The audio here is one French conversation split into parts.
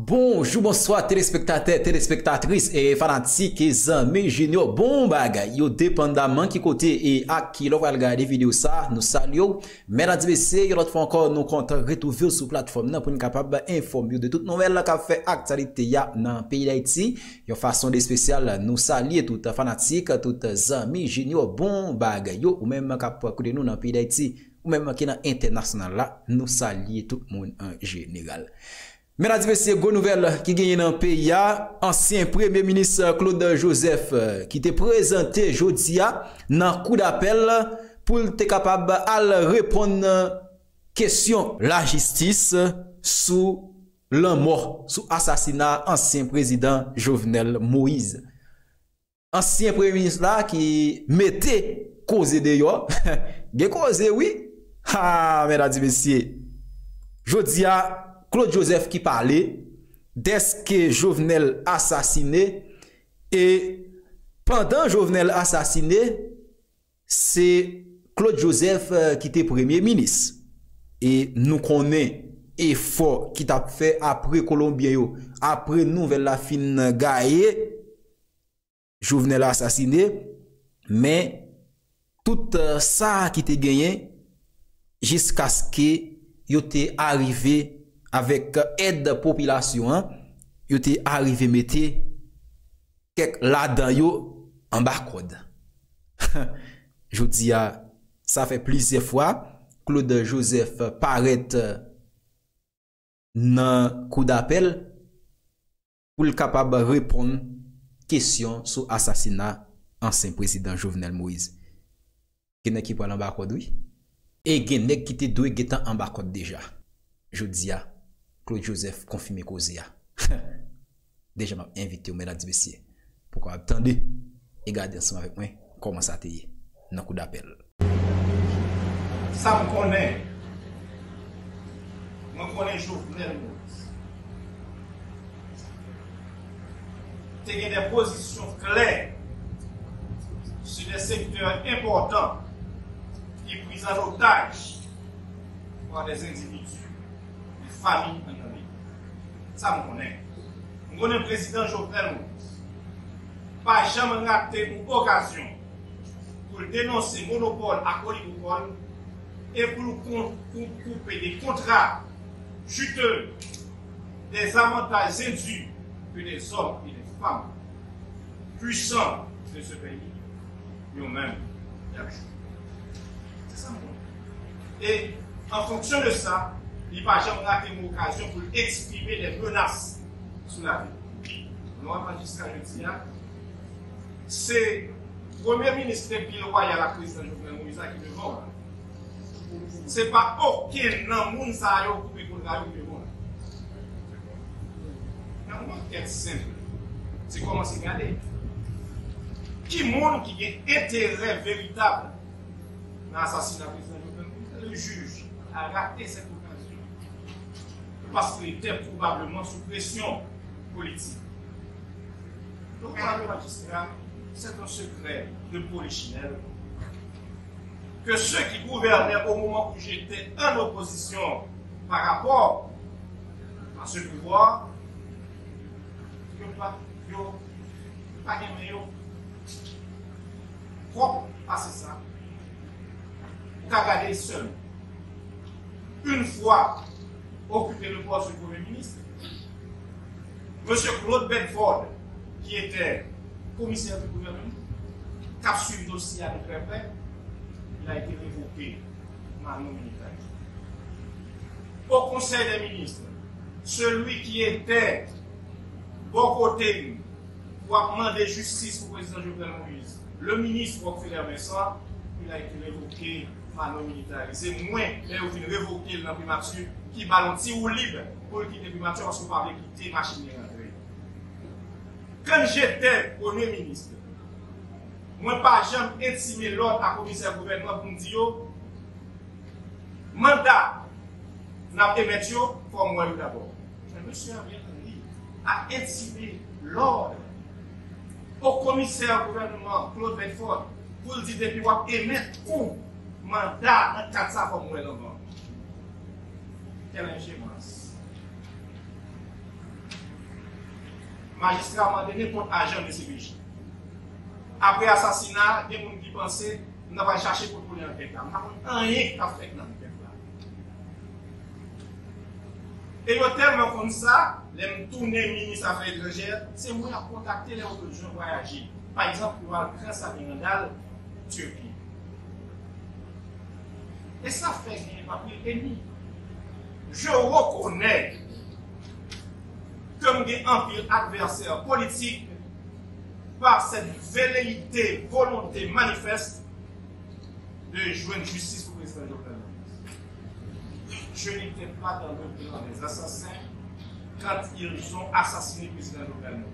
Bonjour, bonsoir téléspectateurs, téléspectatrices et fanatiques et amis juniors. Bon bagay, yo dépendamment qui côté et à qui l'on va regarder vidéo ça, nous saluons. Mesdames et messieurs, l'autre fois encore nous comptons retrouver sur plateforme pour nous capable informer de toute nouvelle qui fait actualité ya dans pays d'Haïti. Yon façon de spécial nous saluer tout fanatiques, tout amis juniors. Bon bagay, yo ou même cap écouter nous dans pays d'Haïti ou même qui dans international là, nous saluer tout le monde en général. Mesdames et messieurs, bonne nouvelle qui gagne dans le pays, ancien premier ministre Claude Joseph qui était présenté aujourd'hui dans coup d'appel pour être capable de répondre à question la justice sous la mort, sous assassinat ancien président Jovenel Moïse. Ancien premier ministre là qui mettait cause de yo, gen cause oui. Ah, mesdames et messieurs, aujourd'hui Claude Joseph qui parlait dès que Jovenel assassiné et pendant Jovenel assassiné, c'est Claude Joseph qui était premier ministre. Et nous connaissons effort qui t'a fait après Colombien, après nouvelle la fin gaillé, Jovenel assassiné, mais tout ça qui était gagné jusqu'à ce que yote arrivé avec aide population, yo te arrivé mette quelques là-dedans yo en barcode. Je dis ça fait plusieurs fois Claude Joseph paraît dans coup d'appel pour le capable répondre question sur assassinat ancien président Jovenel Moïse. Gen qui prend en barcode oui et gen qui te doit getan en barcode déjà. Je dis Claude Joseph confirmé cause ya. Déjà m'a invité au mesdames et messieurs. Pourquoi attendez et gardez ensemble avec moi comment ça t'est dans coup d'appel. Ça me connaît. Moi connais Jovenel Moïse. Tu as des positions claires sur des secteurs importants qui sont pris en otage par des individus, des familles en Amérique. Ça me connaît. Je connais le président Jovenel Moïse. Pas jamais raté une occasion pour dénoncer le monopole à Coligopole et pour couper des contrats juteux, des avantages indus que des hommes et des femmes puissants de ce pays eux-mêmes d'actions. C'est ça, mon. Et en fonction de ça, il n'y a pas jamais raté une occasion pour exprimer des menaces sur la vie. Moi, magistrat, je dis, c'est le premier ministre de Royal, la présidente Jovenel Moïse qui me vend. Ce n'est pas aucun nom qui a occupé pour la vie de moi. Une enquête simple. C'est comment c'est gardé. Qui monde qui a intérêt véritable dans l'assassinat du président Jovenel Moïse? Le juge a raté cette occasion. Parce qu'il était probablement sous pression politique. Donc, le magistrat, c'est un secret de polichinelle que ceux qui gouvernaient au moment où j'étais en opposition par rapport à ce pouvoir, ils n'ont pas aimé propre à ça. Pour garder seul. Une fois occupé le poste du Premier ministre, M. Claude Bedford, qui était commissaire du gouvernement, qui a suivi le dossier avec très près, il a été révoqué ma nomination. Au Conseil des ministres, celui qui était bon côté pour demander justice pour le président Jovenel Moïse, le ministre Rockefeller Vincent, il a été révoqué ma nomination. C'est moi qui ai révoqué le primature qui balantit ou libre pour quitter le primature parce qu'on parlait quitter la machine de rentrée. Quand j'étais Premier ministre, moi, pas jamais intimé l'ordre à commissaire gouvernement pour me dire mandat n'a pas émis comme moi d'abord. Je me suis à intimé l'ordre au commissaire gouvernement Claude Bedford pour lui dire depuis qu'on émettre un mandat dans 400 comme moi d'abord. Quelle ingénience. magistrat a demandé n'importe agent de CPJ. Après assassinat, il y a des gens qui pensaient qu'on va chercher pour trouver l'enquête là. On n'a rien qui a fait dans l'enquête là. Et au terme comme ça, les tourner ministre des Affaires étrangères, c'est moi à contacter les autres gens voyager. Par exemple, pour le Grand Samirandal, Turquie. Et ça fait qu'il n'y a pas pris ennemi. Je reconnais comme des empires adversaires politiques par cette velléité, volonté manifeste de joindre justice pour le président Jovenel Moïse. Je n'étais pas dans le plan des assassins quand ils ont assassiné le président Jovenel Moïse.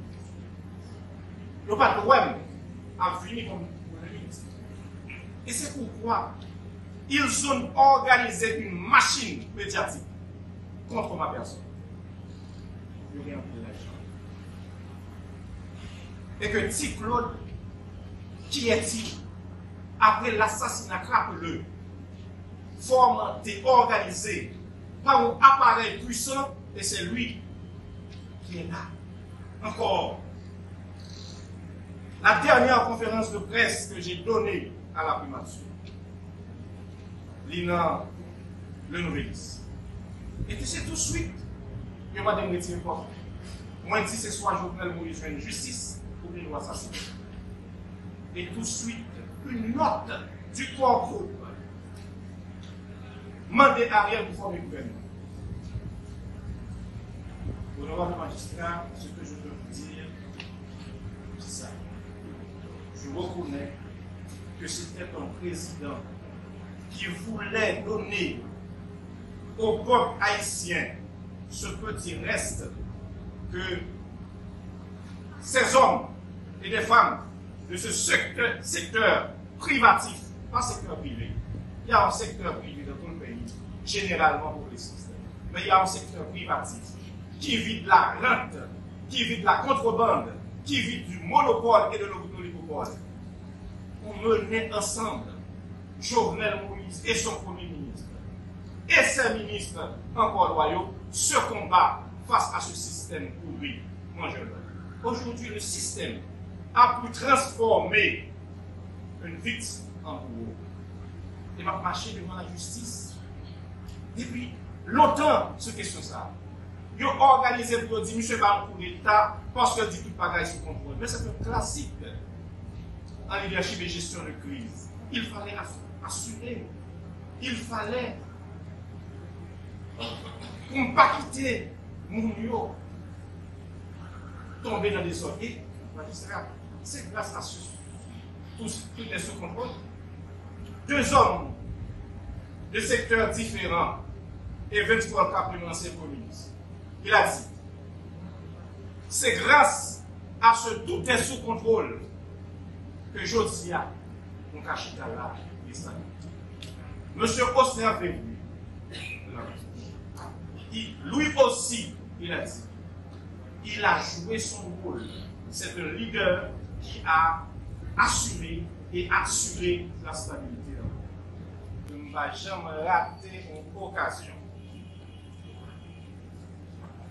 Le patrouille a fini comme Premier ministre. Et c'est pourquoi ils ont organisé une machine médiatique contre ma personne. Je vais en et que T. Claude, qui est-il, après l'assassinat crapuleux, fomenté, organisé par un appareil puissant, et c'est lui qui est là. Encore. La dernière conférence de presse que j'ai donnée à la primature, Lina Le Nouvelis. Et que c'est tout de suite que madame retire quoi. Moi, je dis c'est soit Jovenel Moïse une justice ou bien nous assassiner. Et tout de suite, une note du corps groupe mandé Ariel pour former le gouvernement. Honorable magistrat, ce que je peux vous dire, c'est ça. Je reconnais que c'était un président qui voulait donner au peuple haïtien ce petit reste que ces hommes et des femmes de ce secteur privatif, pas secteur privé. Il y a un secteur privé dans tout le pays, généralement pour les systèmes. Mais il y a un secteur privatif qui vit de la rente, qui vit de la contrebande, qui vit du monopole et de l'oligopole. On menait ensemble Jovenel Moïse et son premier ministre et ses ministres encore loyaux ce combat face à ce système pourri. Moi, je le dis. Aujourd'hui, le système a pu transformer une victime en bourreau. Il va marcher devant la justice. Depuis longtemps, ce question ça. Ils ont organisé pour dire, monsieur va pour l'État parce qu'il dit tout bagaille sous contrôle. Mais c'est un classique en leadership et gestion de crise. Il fallait assurer. Il fallait qu'on ne pas quitter Mounio tomber dans des ordres. Et c'est grâce à tout est sous contrôle. Deux hommes de secteurs différents et 23 cas pour l'ancien Premier ministre. Il a dit, c'est grâce à ce tout est sous contrôle que Josia, mon cachita là, Monsieur Osner Vévu, lui aussi, il a dit, il a joué son rôle. C'est un leader qui a assuré et assuré la stabilité. Je ne vais jamais rater une occasion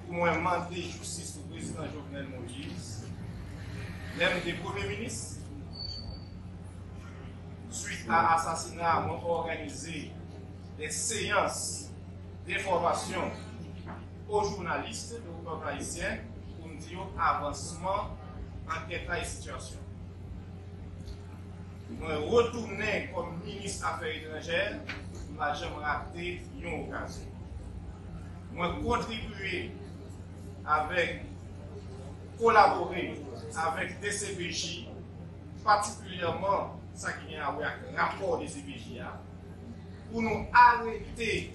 pour moi demander justice au président Jovenel Moïse, l'un des premiers ministres, suite à l'assassinat, ont organisé des séances d'information aux journalistes de peuple haïtien pour nous dire avancement, enquête et situation. Moi, retourner comme ministre des Affaires étrangères, je n'ai jamais raté une occasion. Moi, contribuer avec, collaborer avec des CPJ, particulièrement ça qui vient avec le rapport des CPJ, pour nous arrêter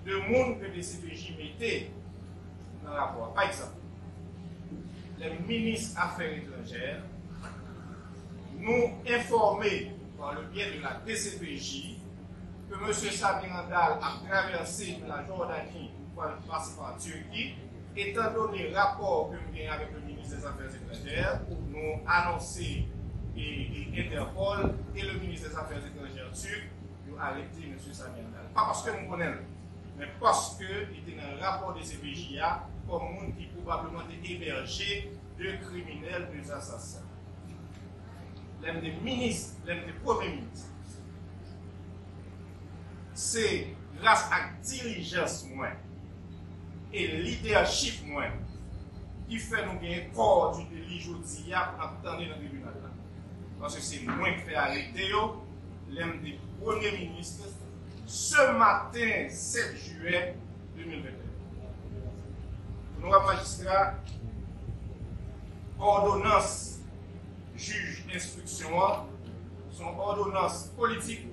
de monde que les CPJ mettaient dans le rapport. Par exemple, les ministres des Affaires étrangères nous informaient par le biais de la DCPJ que M. Samirandal a traversé la Jordanie pour passer par Turquie, étant donné le rapport que nous avons avec le ministre des Affaires étrangères, nous annoncer et Interpol et le ministre des Affaires étrangères turc, nous arrêter M. Samirandal. Pas parce que nous connaissons mais parce qu'il était dans le rapport de CPJ comme monde qui probablement était hébergé de criminels, de assassins. L'un des ministres, l'un des premiers ministres. C'est grâce à la diligence moins et le leadership moins qui fait nous gagner un corps du délit aujourd'hui pour attendre dans le tribunal. Parce que c'est moins qui fait arrêter l'un des premiers ministres ce matin 7 juillet 2021. Nous avons magistrat, ordonnance juge d'instruction, son ordonnance politique,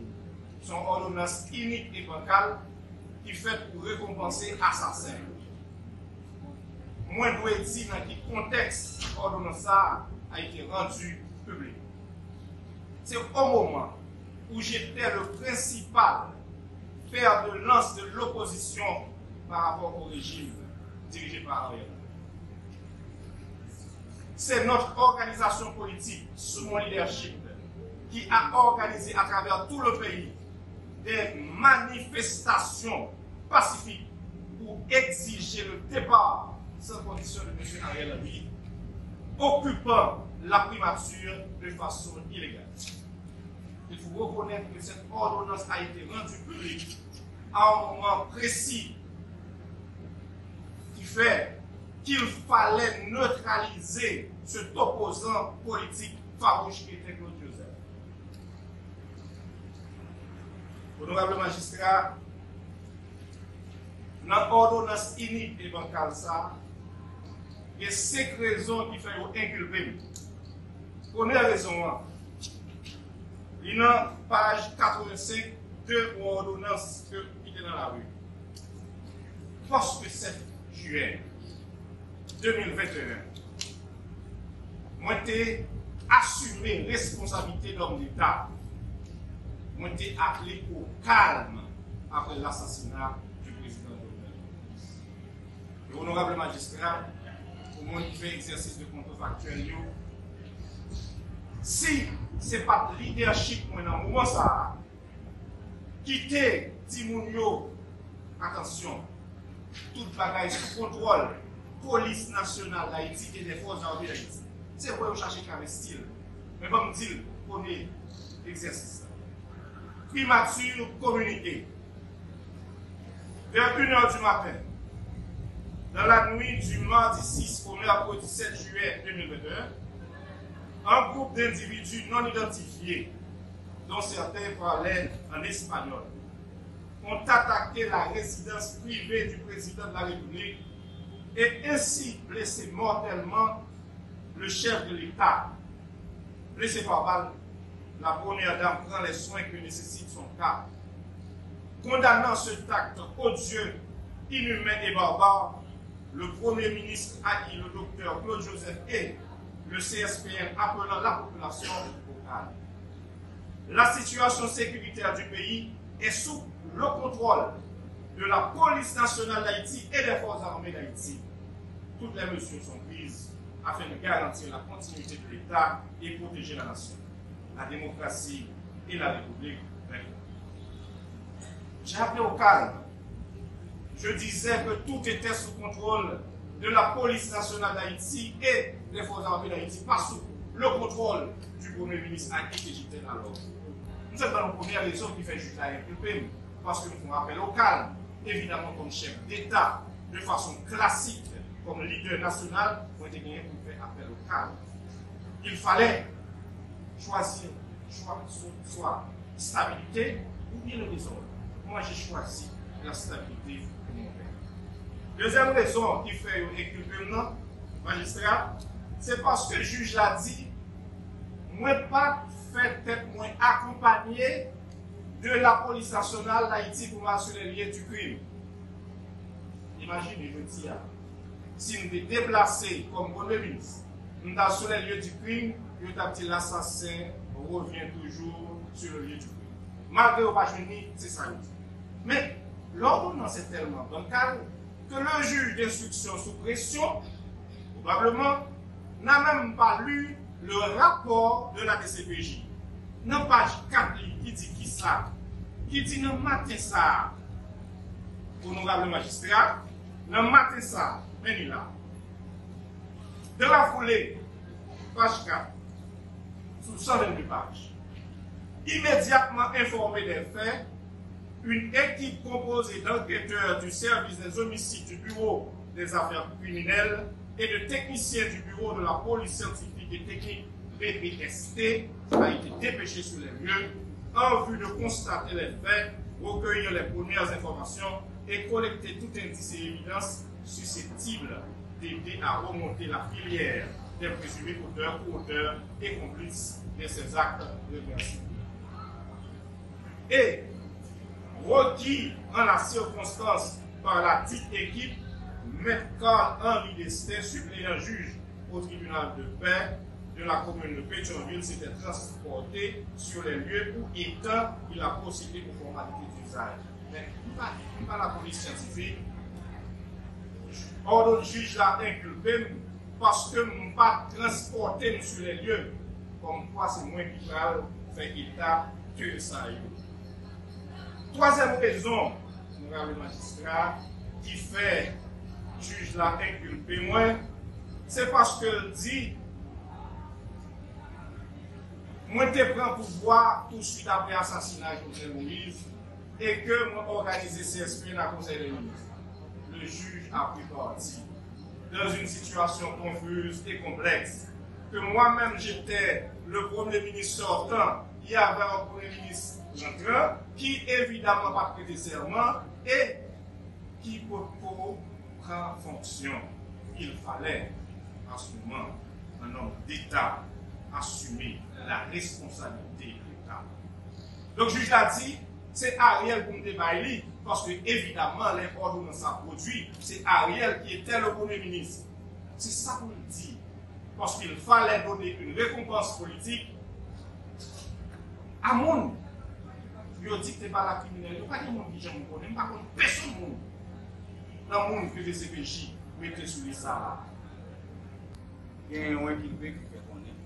son ordonnance unique et bancale qui fait pour récompenser assassins. Moi, je dois dire dans quel contexte l'ordonnance a été rendue publique. C'est au moment où j'étais le principal fer de lance de l'opposition par rapport au régime dirigé par Ariel. C'est notre organisation politique, sous mon leadership, qui a organisé à travers tout le pays des manifestations pacifiques pour exiger le départ sans condition de M. Ariel Henry, occupant la primature de façon illégale. Il faut reconnaître que cette ordonnance a été rendue publique à un moment précis qui fait qu'il fallait neutraliser cet opposant politique farouche qui était Claude Joseph. Honorable magistrat, dans l'ordonnance unique et bancale, il y a 5 raisons qui font inculper. Première raison, il y a page 85 de l'ordonnance qui était dans la rue. Poste 7 juillet 2021, moi j'ai assumé responsabilité d'homme d'État. Moi j'ai appelé au calme après l'assassinat du président de l'honorable magistrat, pour moi qui fait exercice de contrefactuel, si ce n'est pas le leadership dans le moment ça, quitter Timounio, attention, toute bagaille sous contrôle, police nationale d'Haïti et des forces armées d'Haïti. C'est pour chercher un style. Mais comme dit, premier exercice. Primature communiquée. Vers 1h du matin, dans la nuit du mardi 6 au mercredi 7 juillet 2021, un groupe d'individus non identifiés, dont certains parlaient en espagnol, ont attaqué la résidence privée du président de la République et ainsi blessé mortellement le chef de l'État. Blessé par balle, la première dame prend les soins que nécessite son cas. Condamnant ce acte odieux, inhumain et barbare, le Premier ministre acquis le docteur Claude Joseph et le CSPN appelant la population au calme. La situation sécuritaire du pays est sous le contrôle de la police nationale d'Haïti et des forces armées d'Haïti. Toutes les mesures sont prises afin de garantir la continuité de l'État et protéger la nation, la démocratie et la République. J'ai appelé au calme. Je disais que tout était sous contrôle de la police nationale d'Haïti et des forces armées d'Haïti, pas sous le contrôle du Premier ministre à qui j'étais alors. Nous sommes dans la première raison qui fait juste à inculper, parce que nous faisons appel au calme, évidemment comme chef d'État, de façon classique, comme leader national, nous avons gagné pour faire appel au calme. Il fallait choisir soit stabilité ou bien le désordre. Moi, j'ai choisi la stabilité de mon père. Deuxième raison qui fait inculper maintenant, magistrat, c'est parce que le juge l'a dit, moi pas fait être moins accompagné de la police nationale d'Haïti pour m'assurer les lieux du crime. Imaginez, je dis, si nous étions déplacés comme Premier ministre, nous sommes sur les lieux du crime, l'assassin revient toujours sur le lieu du crime. Malgré au Pachoni, c'est ça. Mais l'ordonnance est tellement bancale que le juge d'instruction sous pression, probablement, n'a même pas lu le rapport de la DCPJ. Dans page 4, qui dit qui ça? Qui dit non matin ça? honorable magistrat, dans le matin ça, venu là. Dans la foulée, page 4, sous 122 pages, immédiatement informé des faits, une équipe composée d'enquêteurs du service des homicides du Bureau des affaires criminelles et de techniciens du Bureau de la police scientifique et technique BPST a été dépêchée sur les lieux en vue de constater les faits, recueillir les premières informations et collecter tout indice et évidence susceptible d'aider à remonter la filière des présumés auteurs, co-auteurs et complices de ces actes de violence. Et requis en la circonstance par la dite équipe, Maître Carl-Henri Destin, suppléant juge au tribunal de paix de la commune de Pétionville, s'était transporté sur les lieux où étant il a procédé aux formalités d'usage. Mais pas la police scientifique. Ordre juge l'a inculpé parce que nous pas transporté sur les lieux. Comme quoi c'est moi qui fait état que ça y est. Troisième raison, le magistrat, qui fait juge l'a inculpé moi, c'est parce que dit moi te prends pouvoir tout de suite après l'assassinat de Jovenel Moïse et que moi organisé CSP dans le conseil des ministres. Le juge a pris parti dans une situation confuse et complexe. Que moi-même j'étais le premier ministre sortant, il y avait un premier ministre entrant qui évidemment pas prêté serment et qui pour prendre fonction. Il fallait à ce moment un homme d'État assumer la responsabilité de l'État. Donc, le juge a dit, c'est Ariel pour me débailler, parce que, évidemment, l'ordonnance a produit, c'est Ariel qui était le premier ministre. C'est ça qu'on dit. Parce qu'il fallait donner une récompense politique à mon. Il dit que ce n'est pas la criminelle. Il n'y a pas de monde qui j'aime connaître, pas contre personne. Dans le monde que les CPJ mettaient sous les salles. Il y a un qui fait connaître.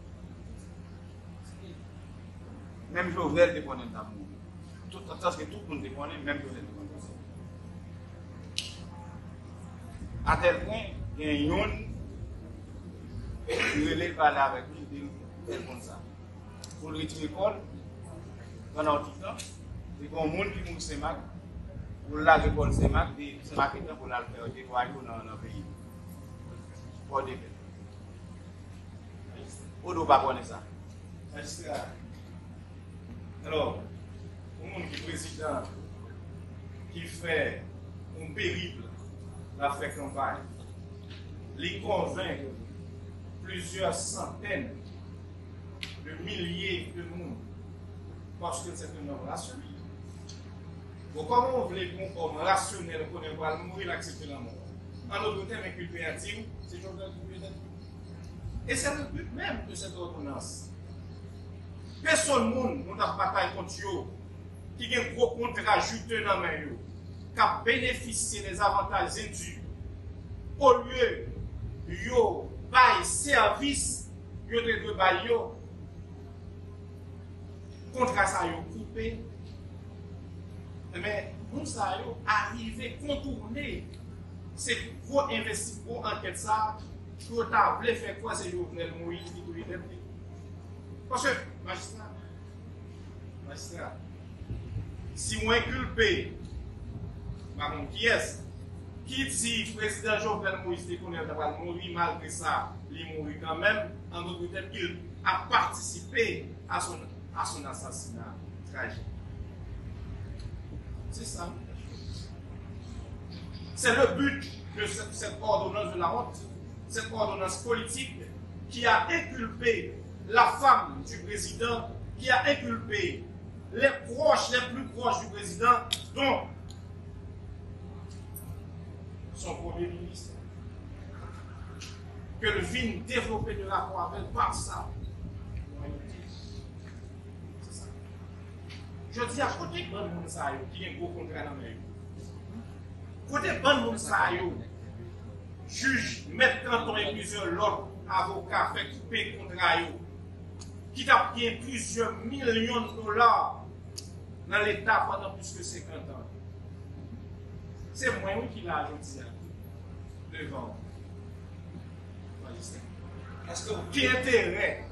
Même Jovenel te connaît d'amour. Parce que tout le monde te connaît, même Jovenel te connaît. À tel point, il y a un qui relève parler avec lui, il dit tel comme ça. Pour le retirer l'école, pendant tout le temps, il y a un monde qui mouille Semac, pour l'école Semac, Semac est pour la faire déployer dans le pays. Pour des faits. On ne doit pas connaître ça. Alors, un monde qui est président, qui fait un périple, la fait campagne, les convainc plusieurs centaines de milliers de monde, parce que c'est un homme rationnel. Donc, comment on veut un homme rationnel qu'on ne va mourir et accepter la mort? En autre terme, inculpé à dire, c'est Jovenel qui. Et c'est le but même de cette ordonnance. Personne ne n'a bataille contre eux, qui a un gros contrat juteux dans la main, qui a bénéficié des avantages indus. Au lieu de bailler service, de bailler contrat ça coupé. Mais nous ça arrivé à contourner ces gros investissements en enquête ça. Pour voulait faire quoi c'est Jovenel Moïse qui doit être. Parce que, magistrat, si moi inculpé, qui est-ce qui dit que le président Jovenel Moïse qu'il va mourir malgré ça, il mourit quand même, en d'autres termes, il a participé à son assassinat tragique. C'est ça. C'est le but de cette ordonnance de la honte. Cette ordonnance politique qui a inculpé la femme du président, qui a inculpé les proches, les plus proches du président, dont son premier ministre, que le vin développé de la Croix-Belle par ça. C'est ça. Je dis à côté de bon monde qui a un gros contrat dans le côté bon monde juge, maître canton et plusieurs autres avocats fait couper contrat qui a payé plusieurs millions de dollars dans l'État pendant plus que 50 ans. c'est moi qui l'a ajouté devant le magistrat. Est-ce que qui intérêt,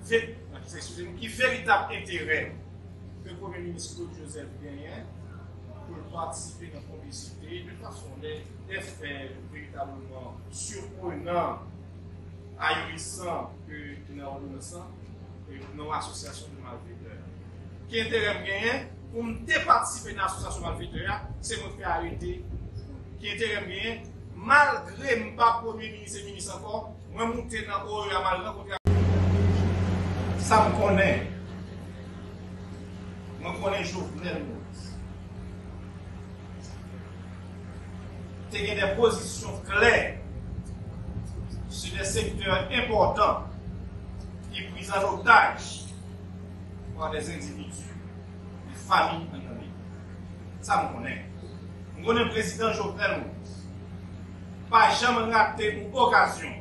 excusez-moi, qui véritable intérêt que le Premier ministre Claude Joseph gagne pour participer dans la complicité de façon des faits véritablement surprenants, ahurissants que dans l'ordonnance et dans l'association de malfaiteurs. Qui intérêt gagne pour me participer dans l'association de malfaiteurs, c'est me faire arrêter. Qui intérêt gagne malgré m pas Premier ministre et ministre encore, moi monter dans haut à mal rencontrer. Ça me connaît. Moi connais Jovenel Moïse. Il y a des positions claires sur des secteurs importants qui pris en otage par des individus, des familles en Amérique. Ça me connaît. Je connais le président Jovenel Moïse. Pas jamais raté une occasion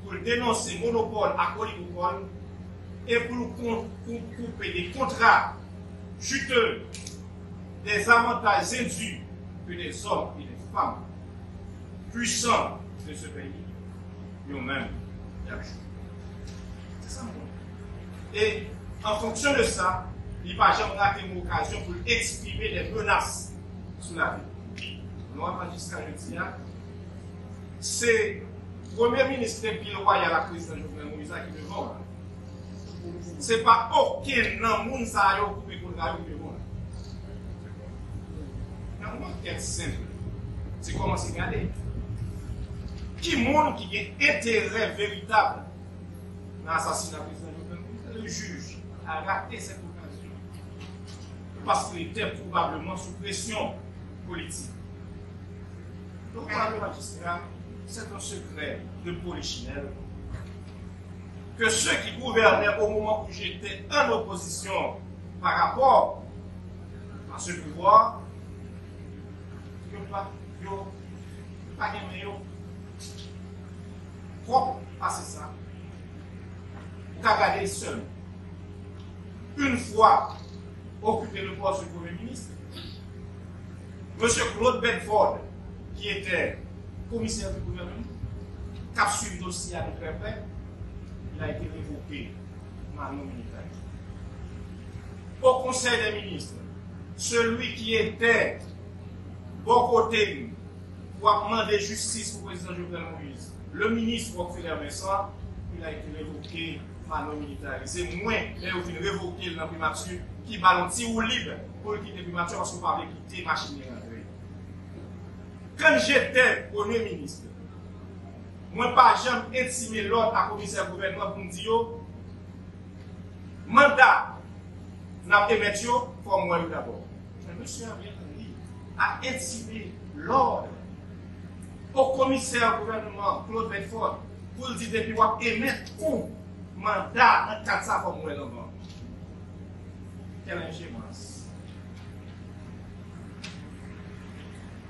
pour dénoncer le monopole à Coligopole et pour couper des contrats juteux, des avantages indus que des hommes et des femmes puissants de ce pays eux-mêmes. C'est ça. Et en fonction de ça, il ne va jamais rater une occasion pour exprimer des menaces sur la vie. Moi, magistrat, je dis, c'est le Premier ministre depuis le royal à la président Jovenel Moïse qui me vend. Ce n'est pas aucun monde qui a occupé pour la vie de moi. C'est simple. C'est comment c'est gardé. Qui monde qui a intérêt véritable dans l'assassinat du président Jovenel Moïse? Le juge a raté cette occasion. Parce qu'il était probablement sous pression politique. Donc, le magistrat, c'est un secret de polichinelle que ceux qui gouvernaient au moment où j'étais en opposition par rapport à ce pouvoir, pas propre à ça, qu'à garder seul. Une fois occupé le poste du Premier ministre, M. Claude Bedford, qui était commissaire du gouvernement, qui a suivi le dossier avec très près, il a été révoqué par nos militaires. Au Conseil des ministres, celui qui était bon côté pour demander justice au président Jovenel Moïse, le ministre Rockefeller Vincent, il a été révoqué par nos militaires. C'est moi qui ai révoqué dans la primature qui balançait ou libre pour quitter la primature parce qu'on parlait quitter la machine. Quand j'étais Premier ministre, moi, pas jamais intimé l'ordre à commissaire gouvernement pour me dire mandat n'a émettre pour moi d'abord. Je me suis à intimé l'ordre au commissaire gouvernement Claude Bedford pour dire depuis qu'on émettre un mandat dans 400 pour moi d'abord. Quelle ingénience.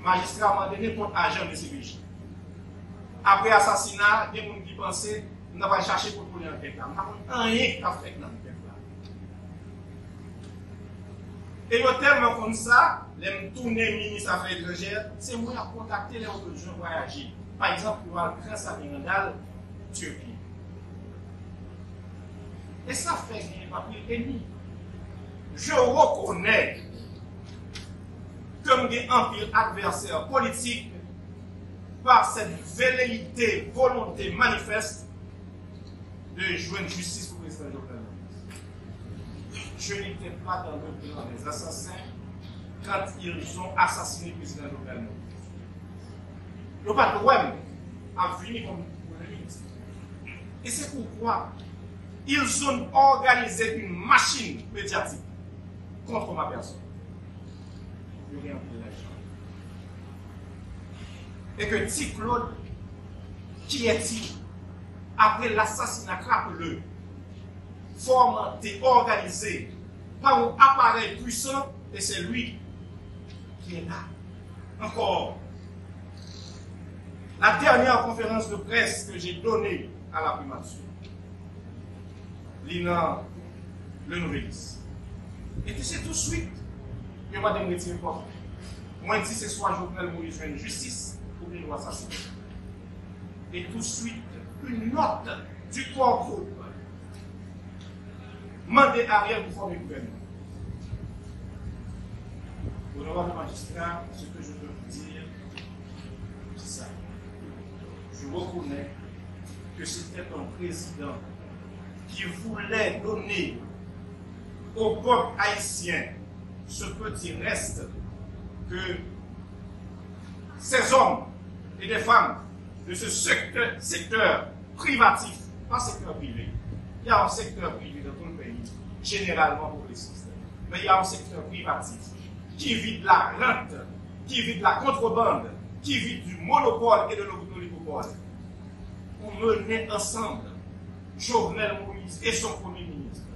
Magistrat m'a donné pour agent de CBJ. Après l'assassinat, il y a des gens qui pensaient qu'on va chercher pour pouvoir enquête là. On n'a rien qui a fait dans l'enquête là. Et au terme comme ça, les tourner ministre affaires étrangères, c'est moi qui a contacté les autres gens pour agir. Par exemple, pour le grand Samirandal, Turquie. Et ça fait qu'il n'y a pas pris ennemi. Je reconnais comme des empires adversaires politiques par cette velléité, volonté manifeste de joindre justice pour le président Jovenel Moïse. Je n'étais pas dans le plan des assassins quand ils ont assassiné le président Jovenel Moïse. Le patrouille a fini comme Premier ministre. Et c'est pourquoi ils ont organisé une machine médiatique contre ma personne. Et que T. Claude, qui est-il, après l'assassinat crapuleux, fomenté, organisé par un appareil puissant, et c'est lui qui est là. Encore. La dernière conférence de presse que j'ai donnée à la primature, Lina Le Nouvelis. Et c'est tout de suite que madame retire pas. Moi, dit c'est soit Jovenel Moïse une justice ou bien assassinat. Et tout de suite, une note du corps groupe mandé Ariel pour former le gouvernement. Honorable magistrat, ce que je veux vous dire, c'est ça. Je reconnais que c'était un président qui voulait donner au peuple haïtien ce petit reste que ces hommes et des femmes de ce secteur privatif, pas secteur privé. Il y a un secteur privé dans tout le pays, généralement progressiste, mais il y a un secteur privatif qui vit de la rente, qui vit de la contrebande, qui vit du monopole et de l'oligopole. On menait ensemble Jovenel Moïse et son premier ministre,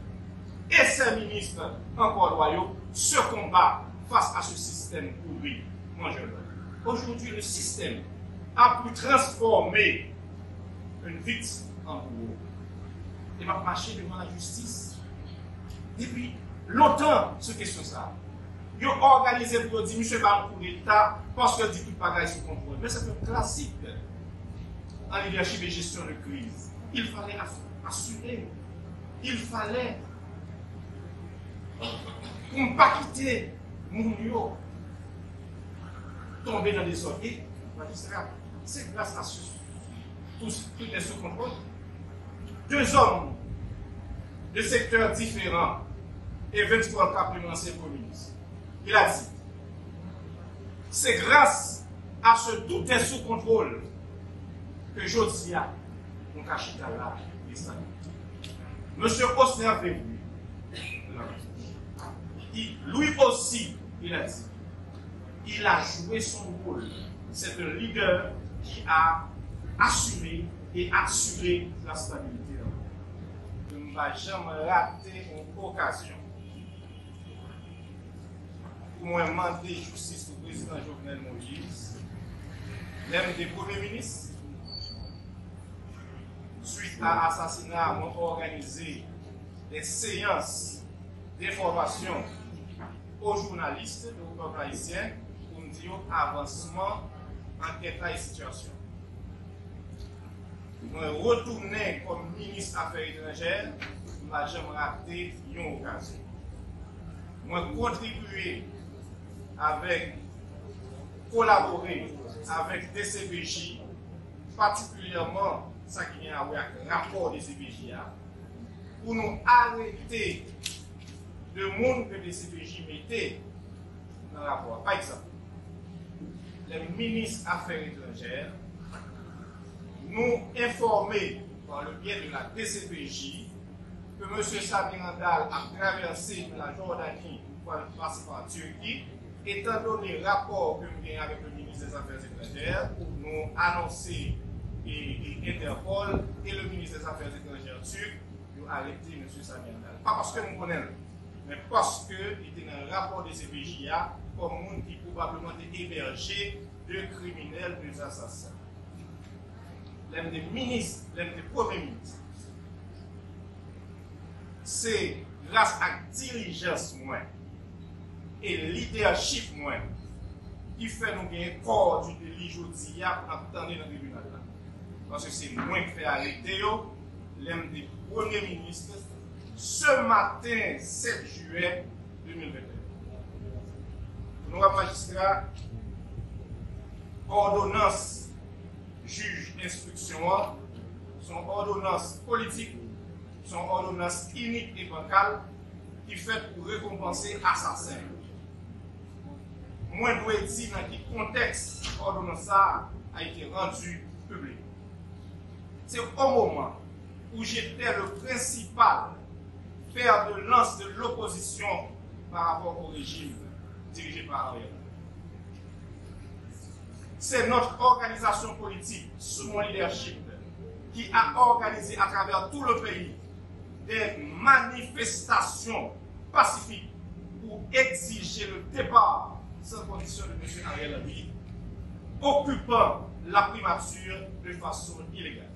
et ses ministres encore loyaux, ce combat face à ce système pourri, mangeur. Aujourd'hui, le système a pu transformer une vite en bourreau. Il va marcher devant la justice. Depuis longtemps, ce question ça. Ils ont organisé pour dire, monsieur Baron pour l'État, parce que dit tout bagaille sous contrôle. Mais c'est un classique en leadership et gestion de crise. Il fallait assurer. Il fallait qu'on ne pas quitter Mounio tomber dans des ordres. Et c'est grâce à tout est sous contrôle. Deux hommes de secteurs différents et 23 cas plus ancien Premier ministre. Il a dit, c'est grâce à ce tout est sous contrôle que Josia nous cache là et ça. Monsieur Osner lui aussi, il a dit, il a joué son rôle. C'est un leader qui a assumé et assuré la stabilité. Je ne vais jamais rater une occasion pour moi demander justice au président Jovenel Moïse, l'un des premiers ministres, suite à l'assassinat, ont organisé des séances d'information aux journalistes et aux peuples haïtiens pour nous dire avancement, enquête et situation. Moi, retourner comme ministre des Affaires étrangères, je ne vais jamais rater une occasion. Moi, contribuer avec, collaborer avec DCPJ, particulièrement ce qui a à voir avec le rapport des DCPJ, pour nous arrêter de monde que DCPJ mettait dans le rapport. Par exemple, les ministres des Affaires étrangères nous informer par le biais de la DCPJ que M. Samir Andal a traversé la Jordanie pour passer par Turquie, étant donné le rapport que nous avons avec le ministre des Affaires étrangères, nous annoncer et Interpol et le ministre des Affaires étrangères turc, nous arrêté M. Samir Andal. Pas parce que nous connaissons, mais parce qu'il était dans le rapport des CPJ comme un qui probablement était hébergé de criminels, de assassins. L'un des ministres, l'un des premiers ministres, c'est grâce à la diligence moins et le leadership moins qui fait nous gagner corps du délit aujourd'hui pour attendre dans le tribunal. Parce que c'est moins qui fait arrêter l'un des premiers ministres ce matin 7 juillet 2021. Nous magistrat, ordonnance juge d'instruction, son ordonnance politique, son ordonnance unique et bancale qui fait pour récompenser assassins. Moi, je dois dire dans quel contexte l'ordonnance a été rendue publique. C'est au moment où j'étais le principal fer de lance de l'opposition par rapport au régime dirigé par Ariel. C'est notre organisation politique, sous mon leadership, qui a organisé à travers tout le pays des manifestations pacifiques pour exiger le départ sans condition de M. Ariel Henry, occupant la primature de façon illégale.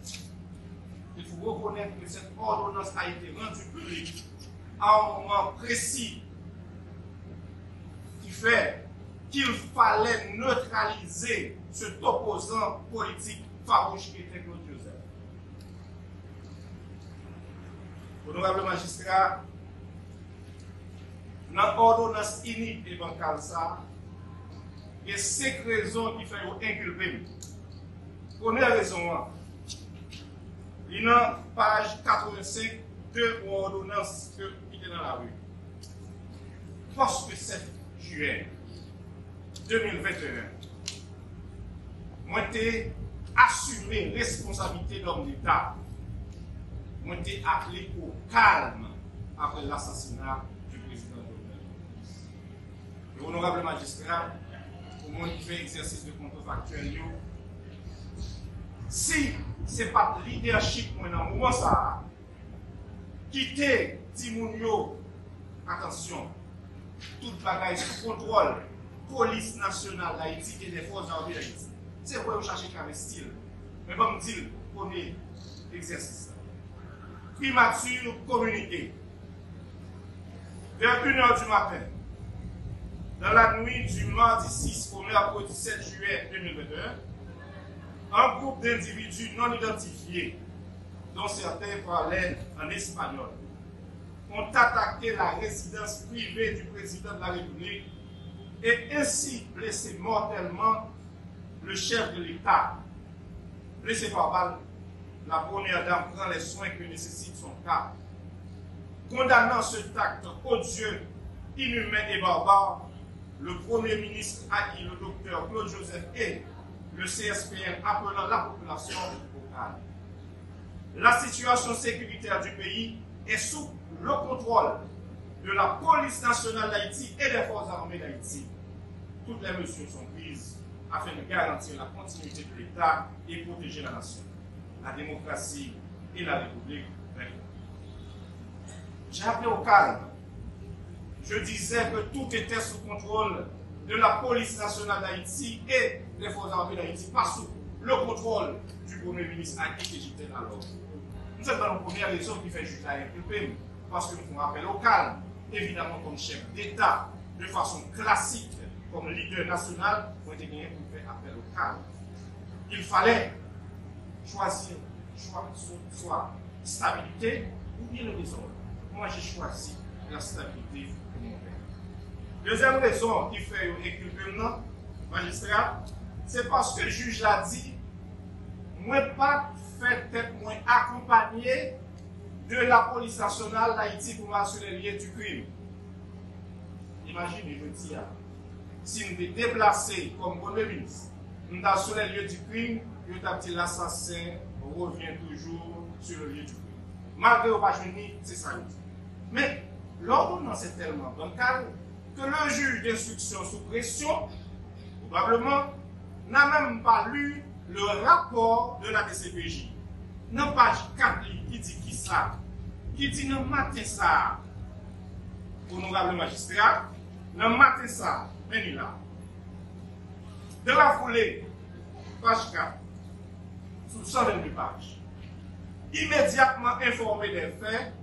Il faut reconnaître que cette ordonnance a été rendue publique à un moment précis qui fait qu'il fallait neutraliser cet opposant politique farouche qui était Claude Joseph. Honorable magistrat, dans l'ordonnance unique et bancale, il y a 5 raisons qui font inculper. Première raison, il y a page 85 de l'ordonnance qui est dans la rue. Poste 7 juillet 2021, moi j'ai assumé responsabilité d'homme d'État. Moi j'ai appelé au calme après l'assassinat du président de l'honorable magistrat, au monde qui fait exercice de contrefactuel, si ce n'est pas le leadership dans le moment ça, quitter Timounio, attention, toute bagaille sous contrôle, police nationale d'Haïti et des forces armées d'Haïti. C'est pour chercher qu'un style. Mais bon, me dire, premier exercice. Primature communiquée. Vers 1h du matin, dans la nuit du mardi 6 au mercredi 7 juillet 2021, un groupe d'individus non identifiés, dont certains parlaient en espagnol, ont attaqué la résidence privée du président de la République et ainsi blessé mortellement le chef de l'État. Blessé par balle, la première dame prend les soins que nécessite son cas. Condamnant ce acte odieux, inhumain et barbare, le Premier ministre a dit le docteur Claude Joseph et le CSPN appelant la population au calme. La situation sécuritaire du pays est sous le contrôle de la police nationale d'Haïti et des forces armées d'Haïti. Toutes les mesures sont prises afin de garantir la continuité de l'État et protéger la nation, la démocratie et la République. J'ai appelé au calme. Je disais que tout était sous contrôle de la police nationale d'Haïti et des forces armées d'Haïti, pas sous le contrôle du Premier ministre à qui j'étais alors. Nous sommes dans la première raison qui fait juste à inculper, parce que nous faisons appel au calme, évidemment comme chef d'État, de façon classique, comme leader national, pour être gagné pour faire appel au calme. Il fallait choisir soit stabilité ou bien le désordre. Moi j'ai choisi la stabilité pour mon père. Deuxième raison qui fait inculper maintenant, magistrat, c'est parce que le juge l'a dit, moi pas fait être moins accompagné de la police nationale d'Haïti pour m'assurer les lieux du crime. Imaginez, je dis, si nous étions déplacés comme Premier ministre, nous avons sur les lieux du crime, nous avons dit l'assassin revient toujours sur le lieu du crime. Malgré au pas c'est ça. Mais l'ordonnance est tellement bancale que le juge d'instruction sous pression, probablement, n'a même pas lu le rapport de la DCPJ. Dans page 4 qui dit qui ça, qui dit non matin ça, honorable magistrat, non matin ça, venez là. De la foulée, page 4, sous 122 pages, immédiatement informé des faits,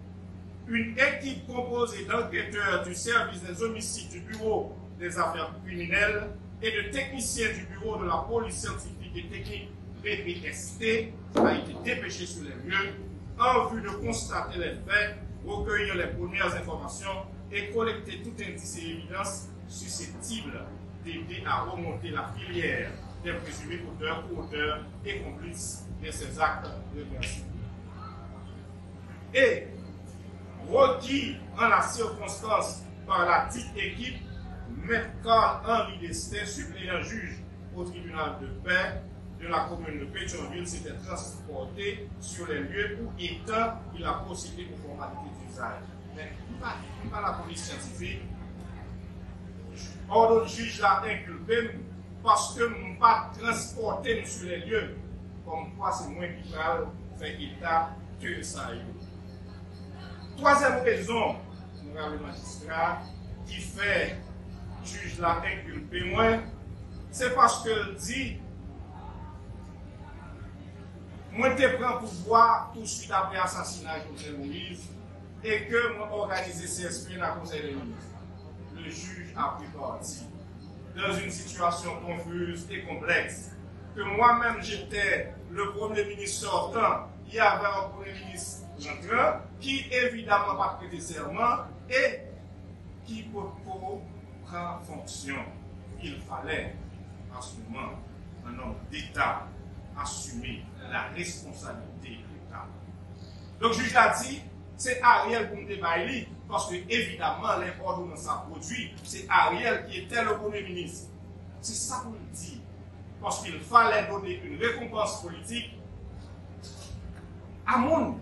une équipe composée d'enquêteurs du service des homicides du bureau des affaires criminelles et de techniciens du bureau de la police scientifique et technique BPST a été dépêchée sur les lieux en vue de constater les faits, recueillir les premières informations et collecter tout indice et évidence susceptible d'aider à remonter la filière des présumés auteurs, co-auteurs et complices de ces actes de violence. Et requis en la circonstance par la dite équipe, M. Carl-Henri Destin, suppléant juge au tribunal de paix de la commune de Pétionville, s'était transporté sur les lieux où étant il a procédé aux formalités d'usage. Mais pas la police scientifique. Or, le juge l'a inculpé parce que nous n'avons pas transporté sur les lieux. Comme quoi, c'est moi qui parle, fait état que ça y est. Troisième raison, honorable magistrat, qui fait juge l'a inculpé moi, c'est parce que dit moi te prends pouvoir tout de suite après l'assassinat de Jovenel Moïse et que moi organisé CSP dans le conseil des ministres. Le juge a pris parti. dans une situation confuse et complexe. Que moi-même j'étais le Premier ministre sortant, il y avait un Premier ministre entrant qui évidemment pas prêté serment et qui pour prendre fonction. Il fallait en ce moment un homme d'État assumer la responsabilité de l'État. Donc le juge l'a dit, c'est Ariel pour me débailler, parce que évidemment les ordonnances a produit, c'est Ariel qui était le Premier ministre. C'est ça qu'on dit. Parce qu'il fallait donner une récompense politique à monde.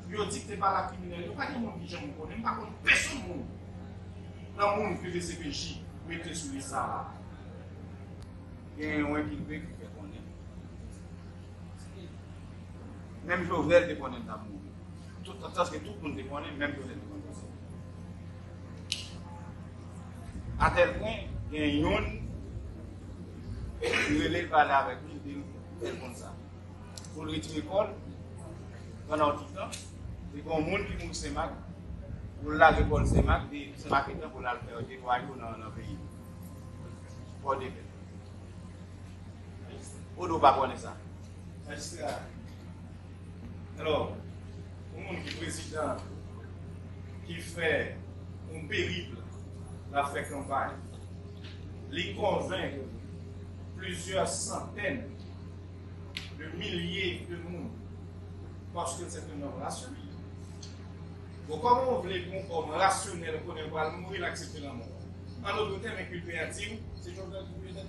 Il dit que ce n'est pas la criminelle. Il n'y a pas de monde qui j'aime connaître. Il n'y a pas de personne dans le monde que les CPJ mettent sur les salles. Il y a un qui fait connaître. Même Jovenel te connaît d'amour. Parce que tout le monde te connaît, même Jovenel te connaît. À tel point, il y a un qui relève parler avec lui, il dit comme ça. Pour le retirer l'école, pendant tout le temps, c'est comme un monde qui monte ses marques, pour la l'école ses marques, c'est marketing pour la faire des voyous dans le pays. Pour des faits. On ne doit pas connaître ça. Alors, un monde qui est président, qui fait un périple, la fait campagne, les convainc plusieurs centaines de milliers de monde parce que c'est un homme rationnel. Donc, comment on voulait qu'un homme rationnel qu'on ne pas mourir, accepter la mort? En d'autres termes, inculpé à dire, c'est Jovenel qui peut être.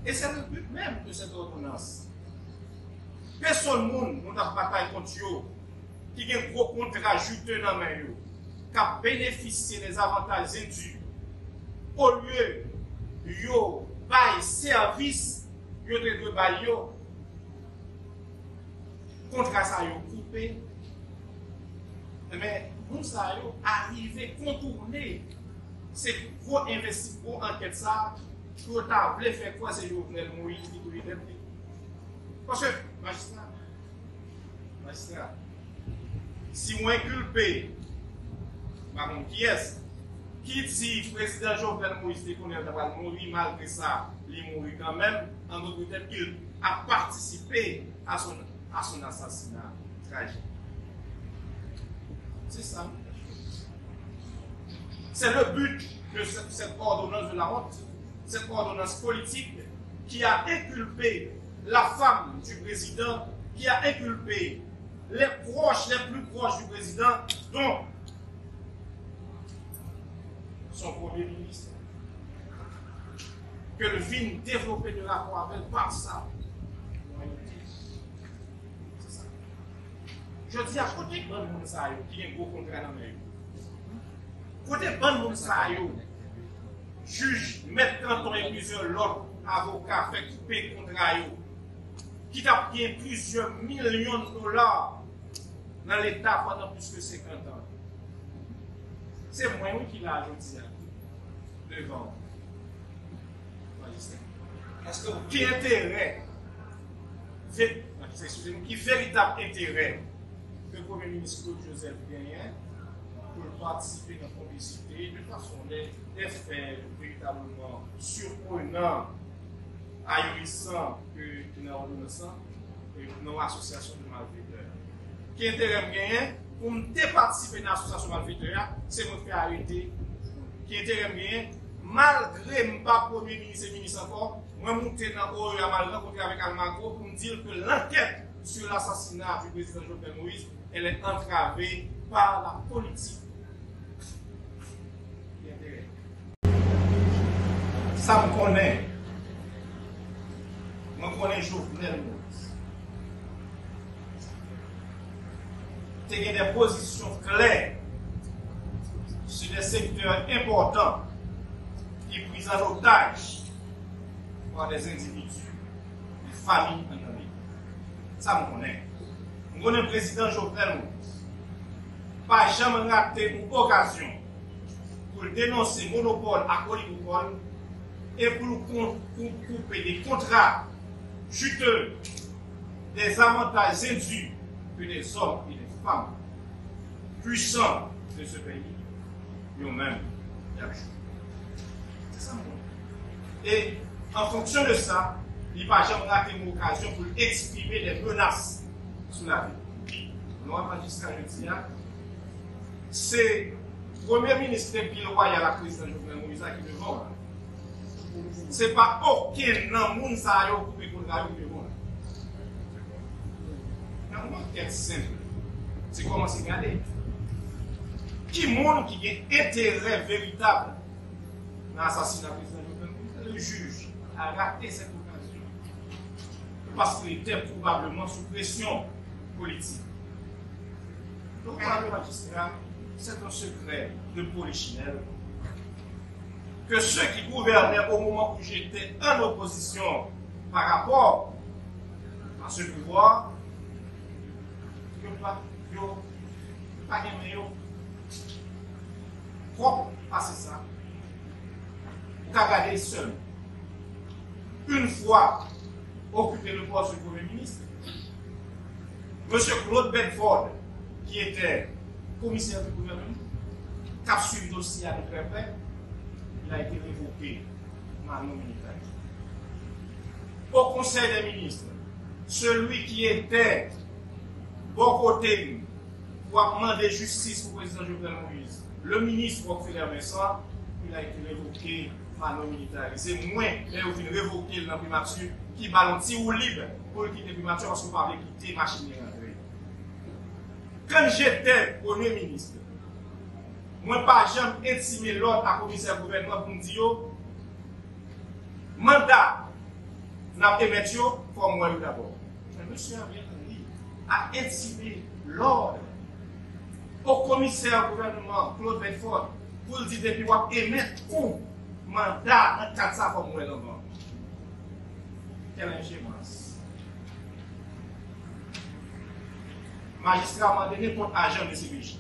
Et c'est le but même de cette ordonnance. Personne ne nous a bataille contre eux, qui a un gros contrat juteux dans la main, qui a bénéficié des avantages indus. Au lieu de bail service, yo de bail yo contrat ça yo coupé. Mais nous ça yo arrivé contourner c'est gros investissement pour enquête ça pour ta voulu faire quoi c'est Jovenel Moïse qui doit être. Parce que magistrat si moi inculpé par mon qui est qui dit le président Jovenel Moïse te connaît d'avoir mourir malgré ça, il mourit quand même, en d'autres termes, il a participé à son assassinat tragique. C'est ça. C'est le but de cette ordonnance de la honte, cette ordonnance politique qui a inculpé la femme du président, qui a inculpé les plus proches du président, dont son Premier ministre, que le film développé de rapport avec par ça. C'est ça. Je dis à côté de bon monde ça qui a un gros contrat dans le côté bon monde ça juge, maître canton et plusieurs autres avocats fait couper contrat qui t'a payé plusieurs millions de dollars dans l'État pendant plus que 50 ans. C'est moi qui l'a ajouté devant. Parce que qui intérêt, qui véritable intérêt que le Premier ministre Claude Joseph gagne pour participer dans la complicité de façon des faits véritablement surprenants, ahurissants que dans l'ordonnance et dans l'association de malfaiteurs. Qui intérêt gagne pour me participer dans l'association de malfaiteurs, c'est me faire arrêter. Qui intérêt gagne malgré mon pas Premier ministre et ministre encore, moi monter dans l'eau à mal rencontré avec Almagro pour me dire que l'enquête sur l'assassinat du président Jovenel Moïse, elle est entravée par la politique. Ça me connaît. Je connais Jovenel Moïse. Il y a des positions claires sur des secteurs importants qui sont pris en otage par des individus, des familles en Amérique. Ça me connaît. Je connais le président Jovenel Moïse. Pas jamais raté une occasion pour dénoncer le monopole à Coligopole et pour couper des contrats juteux, des avantages indus que des hommes et des femmes puissants de ce pays, eux-mêmes, c'est ça mon Et en fonction de ça, il va jamais rater une occasion pour exprimer des menaces sur la vie. Nous, magistrat, je dis, c'est le Premier ministre Pile Royal à la présidente Jovenel Moïse qui devant. Ce n'est pas aucun monde qui a occupé pour le devant. Une enquête simple. C'est comment c'est gardé. Qui monde qui a intérêt véritable dans l'assassinat du président Jovenel Moïse? Le juge a raté cette occasion. Parce qu'il était probablement sous pression politique. Donc, le magistrat, c'est un secret de Polichinelle que ceux qui gouvernaient au moment où j'étais en opposition par rapport à ce pouvoir, ils n'ont pas gagné propre à ça. Vous regardez seul. Une fois occupé le poste de Premier ministre, M. Claude Bedford, qui était commissaire du gouvernement, qui a suivi le dossier à très près, il a été révoqué Manon Militaire. Au Conseil des ministres, celui qui était bon côté pour demander justice au président Jovenel Moïse, le ministre Rockefeller Vincent, il a été révoqué Manon Militaire. C'est moi qui ai révoqué le primature qui balantit ou libre pour quitter le primature parce qu'on ne peut pas quitter la machine. Quand j'étais Premier ministre, moi, je n'ai pas jamais intimé l'ordre à commissaire gouvernement pour me dire mandat, n'a pas émettre pour moi d'abord. Je me suis à intimer l'ordre au commissaire gouvernement Claude Bedford pour dire depuis moi émettre un mandat dans 400 pour moi d'abord. Quelle ingéniose. Magistrat m'a donné pour agent de CPJ.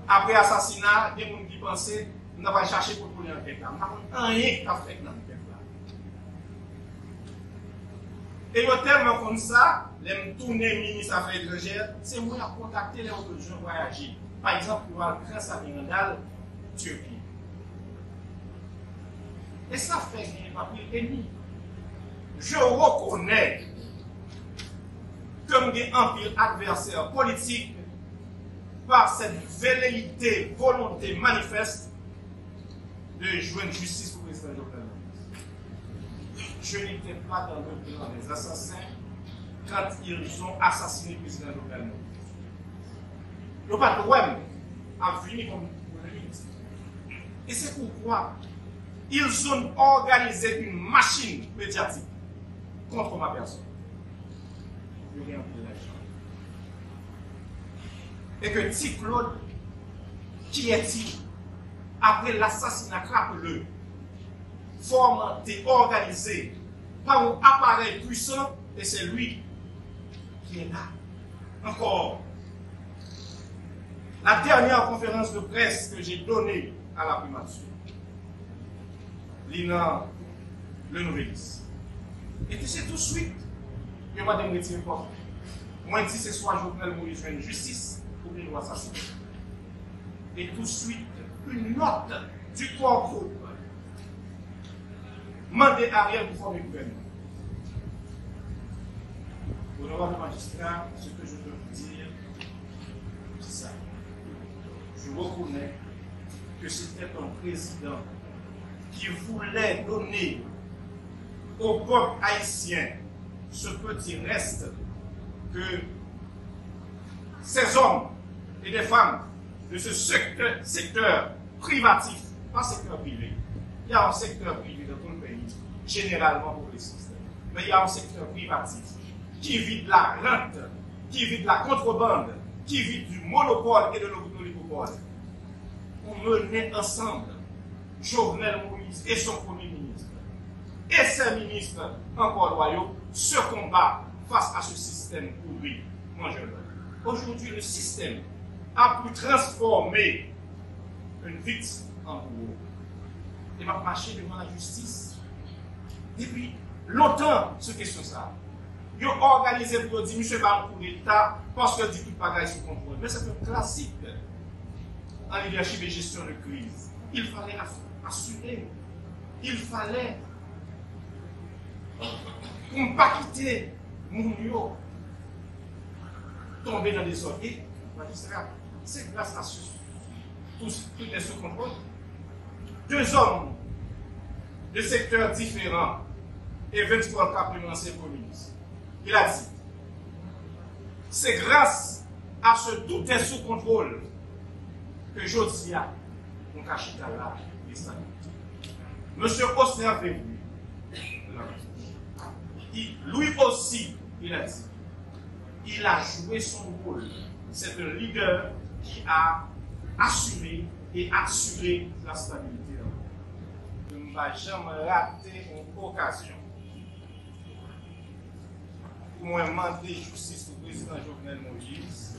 Après l'assassinat, des gens qui pensaient qu'on va chercher pour pouvoir l'enquête là. On n'a rien qui a fait dans l'enquête là. Et au terme comme ça, les tourner ministre des Affaires étrangères, c'est moi qui ai contacté les autres gens voyager. Par exemple, pour voir le Prince Abirandal, Turquie. Et ça fait qu'il n'y a pas pris ennemi. Je reconnais comme des empires adversaires politiques par cette velléité, volonté manifeste de joindre justice pour le président Jovenel Moïse. Je n'étais pas dans le plan des assassins quand ils ont assassiné le président Jovenel Moïse. Le patrouille a fini comme Premier ministre. Et c'est pourquoi ils ont organisé une machine médiatique contre ma personne. Et que T. Claude, qui est-il, après l'assassinat crapuleux, fomenté, organisé par un appareil puissant, et c'est lui qui est là. Encore. La dernière conférence de presse que j'ai donnée à la primature, Lina Le Nouvelis. Et puis c'est tout de suite que moi je me retire pas. Moi je dis c'est soit Jovenel Moïse une justice ou bien nous assassiner. Et tout de suite, une note du corps groupe mandé Ariel pour former le gouvernement. Honorable magistrat, ce que je peux vous dire, c'est ça. Je reconnais que c'était un président qui voulait donner au peuple haïtien ce petit reste que ces hommes et des femmes de ce secteur privatif, pas secteur privé. Il y a un secteur privé dans tout le pays, généralement pour les systèmes. Mais il y a un secteur privatif qui vit de la rente, qui vit de la contrebande, qui vit du monopole et de l'oligopole. On menait ensemble Jovenel Moïse et son premier ministre, et ses ministres encore loyaux, ce combat face à ce système pourri, mangeur. Aujourd'hui, le système a pu transformer une victime en bourreau. Il va marcher devant la justice. Depuis longtemps, ce question ça. Ils ont organisé pour dire, monsieur Baron pour l'État, parce que dit tout bagaille sous contrôle. Mais c'est un classique en leadership et gestion de crise. Il fallait assurer il fallait qu'on ne pas quitter mon tomber dans des ordres. Et magistrat, c'est grâce à tout est sous contrôle. 2 hommes de secteurs différents et 23 cas plus ancien Premier ministre. Il a dit, c'est grâce à ce tout est sous contrôle que Josia, on cache là, les stabilité. Monsieur Osner Véru, lui aussi, il a dit, il a joué son rôle. C'est un leader qui a assuré et assuré la stabilité. Je ne vais jamais rater une occasion pour moi demander justice au président Jovenel Moïse,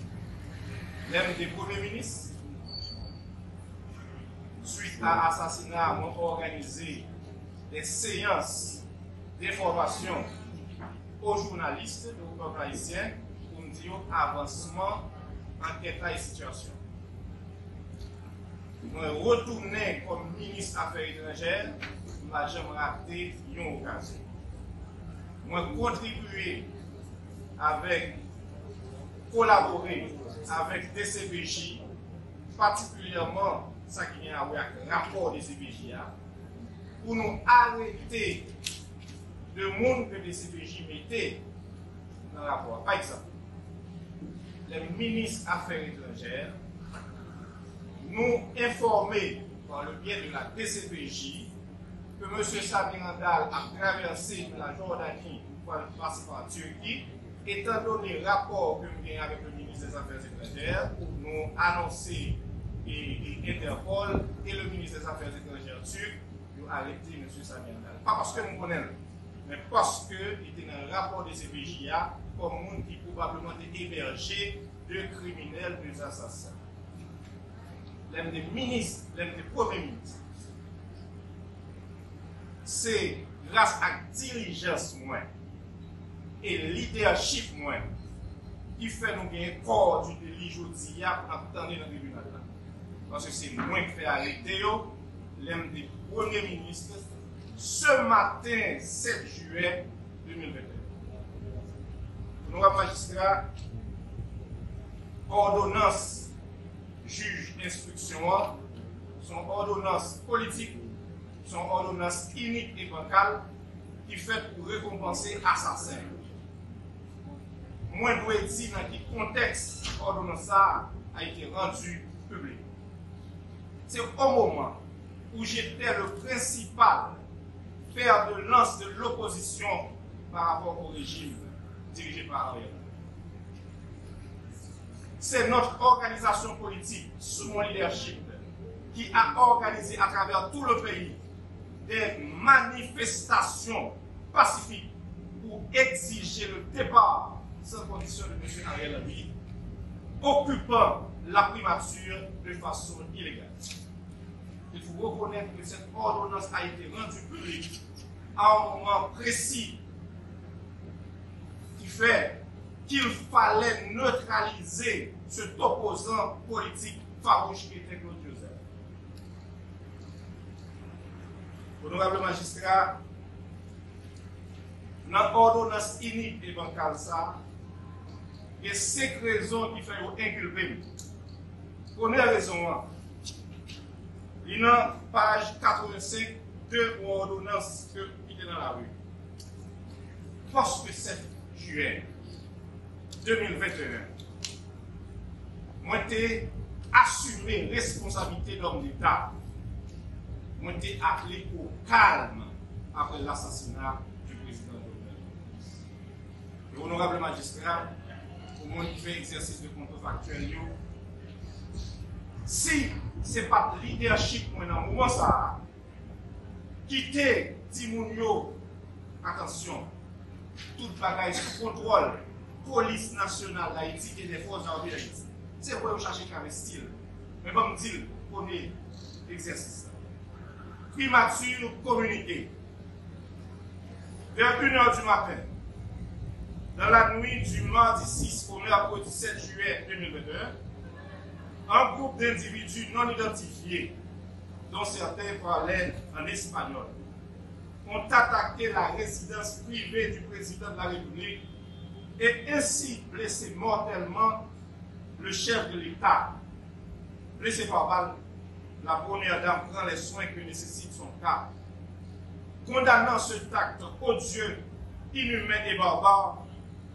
même des premiers ministres, suite à l'assassinat, ont organisé des séances d'information aux journalistes de peuple haïtien pour nous dire avancement, enquête et situation. Moi, retourner comme ministre des Affaires étrangères, je ne vais jamais rater une occasion. Moi, contribuer avec, collaborer avec DCPJ, particulièrement ça qui est avec le rapport des CPJ, pour nous arrêter le monde que les CPJ mettaient dans le rapport. Par exemple, les ministres des Affaires étrangères nous informer par le biais de la DCPJ que M. Samir Andal a traversé la Jordanie pour passer par Turquie. Étant donné le rapport que nous avons avec le ministre des Affaires étrangères, nous annoncer et Interpol et le ministre des Affaires étrangères turc ont arrêté M. Samir Andal. Pas parce que nous connaissons, mais parce qu'il était dans le rapport des CPJ comme monde qui probablement était hébergé de criminels, de assassins. L'un des ministres, l'un des premiers ministres, c'est grâce à la diligence moins et le leadership moins qui fait nous gagner corps du délit aujourd'hui pour attendre dans le tribunal. Parce que c'est moins qui fait arrêter l'un des premiers ministres ce matin 7 juillet 2021. Nous avons magistrat, ordonnance juge instruction, son ordonnance politique, son ordonnance unique et bancale qui fait pour récompenser assassins. Moi, je dois dire dans quel contexte l'ordonnance a été rendue publique. C'est au moment où j'étais le principal fer de lance de l'opposition par rapport au régime dirigé par Ariel. C'est notre organisation politique, sous mon leadership, qui a organisé à travers tout le pays des manifestations pacifiques pour exiger le départ sans condition de M. Ariel Henry, occupant la primature de façon illégale. Il faut reconnaître que cette ordonnance a été rendue publique à un moment précis qui fait qu'il fallait neutraliser cet opposant politique farouche qui était Claude Joseph. Honorable magistrat, dans l'ordonnance unique et bancale, il y a 5 raisons qui font inculper. Première raison, il y a page 85 de l'ordonnance qui était dans la rue. Poste 7 juillet 2021, moi j'ai assumé responsabilité d'homme d'État. Moi j'ai appelé au calme après l'assassinat du président Jovenel Moïse. Honorable magistrat, pour moi qui fait exercice de contrefactuel, si ce n'est pas le leadership dans le moment ça, quitter Timounio, attention, toute bagaille sous contrôle, police nationale d'Haïti et des forces armées d'Haïti. C'est pour chercher qu'avec style. Mais bon, me dire, premier exercice. Primature communiquée. Vers 1h du matin, dans la nuit du mardi 6 au mercredi 7 juillet 2021, un groupe d'individus non identifiés, dont certains parlaient en espagnol, ont attaqué la résidence privée du président de la République et ainsi blessé mortellement le chef de l'État. Blessé par balle, la première dame prend les soins que nécessite son cas. Condamnant cet acte odieux, inhumain et barbare,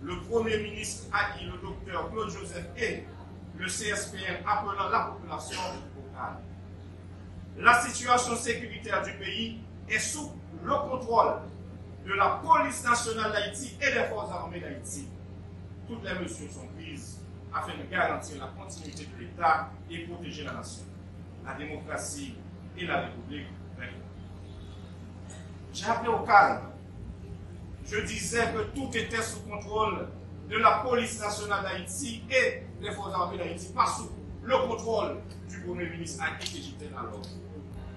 le Premier ministre acquis le docteur Claude Joseph et le CSPN appelant la population au calme. La situation sécuritaire du pays est sous le contrôle de la police nationale d'Haïti et des forces armées d'Haïti. Toutes les mesures sont prises afin de garantir la continuité de l'État et protéger la nation, la démocratie et la République. J'ai appelé au calme. Je disais que tout était sous contrôle de la police nationale d'Haïti et des forces armées d'Haïti, pas sous le contrôle du Premier ministre à qui j'étais alors.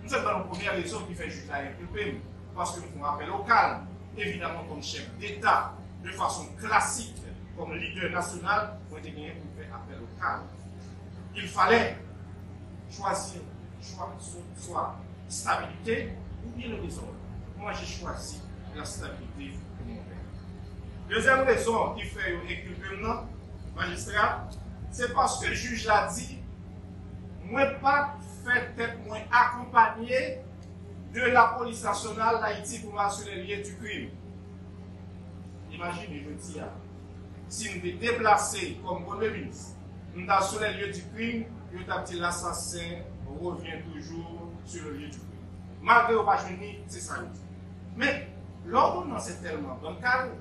Nous sommes dans la première raison qui fait juste la inculper, parce que nous faisons appel au calme, évidemment comme chef d'État, de façon classique, comme leader national, nous avons gagné pour faire appel au calme. Il fallait choisir soit stabilité ou bien le désordre. Moi, j'ai choisi la stabilité de mon père. Deuxième raison qui fait inculper le magistrat, c'est parce que le juge l'a dit, moi pas fait peut-être moins accompagné de la police nationale d'Haïti pour m'assurer les lieux du crime. Imaginez, je dis, si nous étions déplacés comme Premier ministre, nous sommes sur les lieux du crime, l'assassin revient toujours sur le lieu du crime. Malgré au Bajoni, c'est ça. Mais l'ordonnance est tellement bancale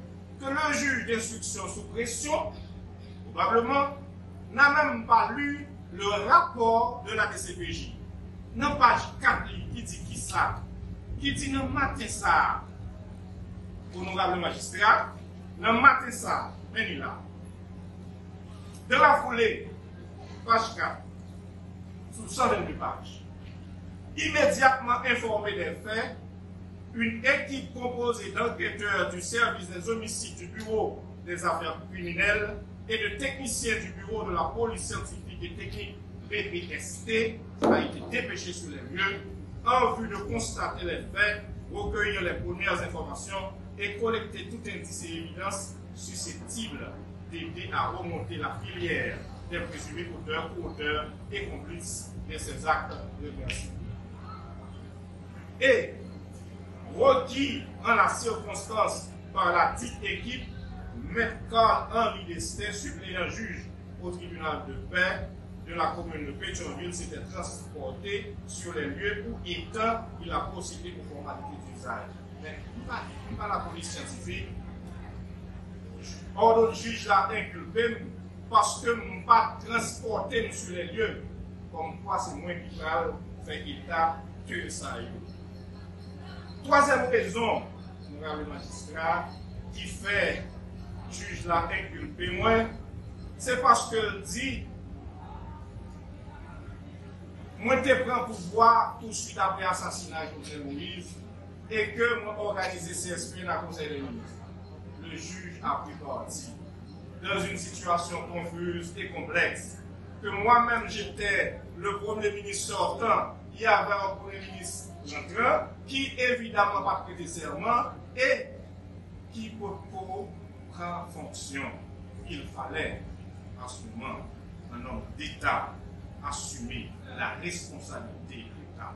que le juge d'instruction sous pression, probablement, n'a même pas lu le rapport de la DCPJ. Dans page 4, qui dit qui ça? Qui dit non matin ça? Honorable magistrat, non matin ça, venez là. De la foulée, page 4, sous 122 pages. Immédiatement informé des faits, une équipe composée d'enquêteurs du service des homicides du Bureau des affaires criminelles et de techniciens du Bureau de la police scientifique et technique BPST a été dépêchée sur les lieux en vue de constater les faits, recueillir les premières informations et collecter tout indice et évidence susceptible d'aider à remonter la filière des présumés auteurs, co-auteurs et complices de ces actes de répression. Et requis en la circonstance par la dite équipe, Maître Carl-Henri Destin, suppléant juge au tribunal de paix de la commune de Pétionville, s'était transporté sur les lieux où étant il a procédé aux formalités d'usage. Mais pas la police scientifique. Ordre de juge l'a inculpé parce que nous ne pas transporté sur les lieux. Comme quoi c'est moins qui parle, fait état que ça. Troisième raison, le magistrat, qui fait juge l'a inculpé moins, c'est parce que dit moi te prends pouvoir tout de suite après l'assassinat de Jovenel Moïse et que moi organisé CSP dans le Conseil des ministres. Le juge a pris parti dans une situation confuse et complexe. Que moi-même j'étais le Premier ministre sortant, il y avait un Premier ministre entrant qui évidemment pas prêté serment et qui pour prendre fonction. Il fallait à ce moment un homme d'État assumer la responsabilité de l'État.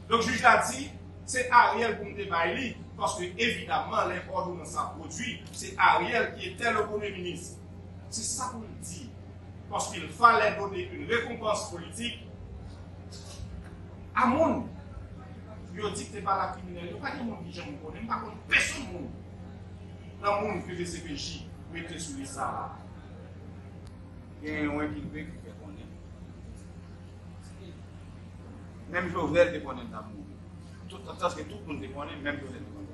Donc, le juge l'a dit, c'est Ariel pour me débailler, parce que, évidemment, les ordonnances a produit, c'est Ariel qui était le Premier ministre. C'est ça qu'on dit. Parce qu'il fallait donner une récompense politique à monde. Il dit que ce n'est pas la criminelle, il n'y a pas de monde qui j'aime connaître, il n'y a pas de personne dans le monde que les CPJ mettent sur les salles. Il y a un qui veut qui fait connaître. Même Jovenel te connaît d'amour. Parce que tout le monde te connaît, même Jovenel te connaît.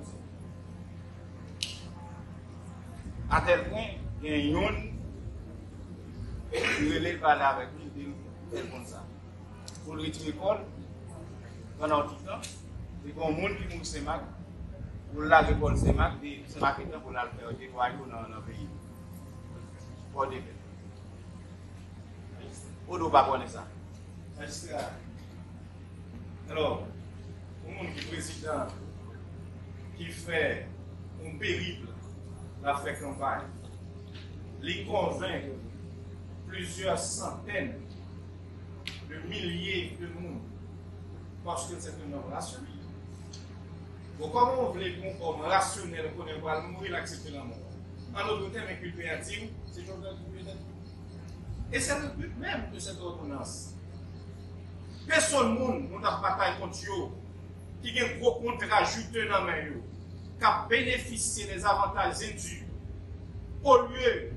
À tel point, il y a un qui relève parler avec lui, il dit comme ça. Pour le retirer l'école, pendant tout le temps, il y a un monde qui monte ses marques, pour la l'école ses marques, c'est marqué pour la faire des voyages dans le pays. Pour des faits. On ne doit pas connaître ça. Alors, le monde qui est président qui fait un périple, la fait campagne, les convainc plusieurs centaines de milliers de monde parce que c'est un homme rationnel. Donc, comment on veut qu'on homme rationnel qu'on va mourir accepter la mort? En autre terme, inculpé à dire, c'est Jovenel qui peut être. Et c'est le but même de cette ordonnance. Personne ne n'a bataille contre eux, qui a un gros contrat juteux dans la main, qui a bénéficié des avantages indus. Au lieu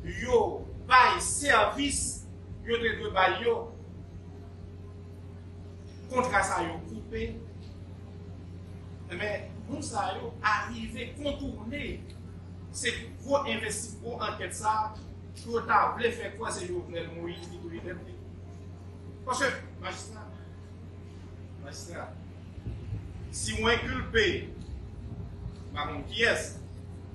de bailler service, yo de bailler contrat ça yo coupé. Mais nous ça yo arrivé contourner ces gros investissements enquête ça pour ta voulu faire quoi c'est Jovenel Moïse qui doit être. Parce que magistrat, si on inculpé, par contre, qui est-ce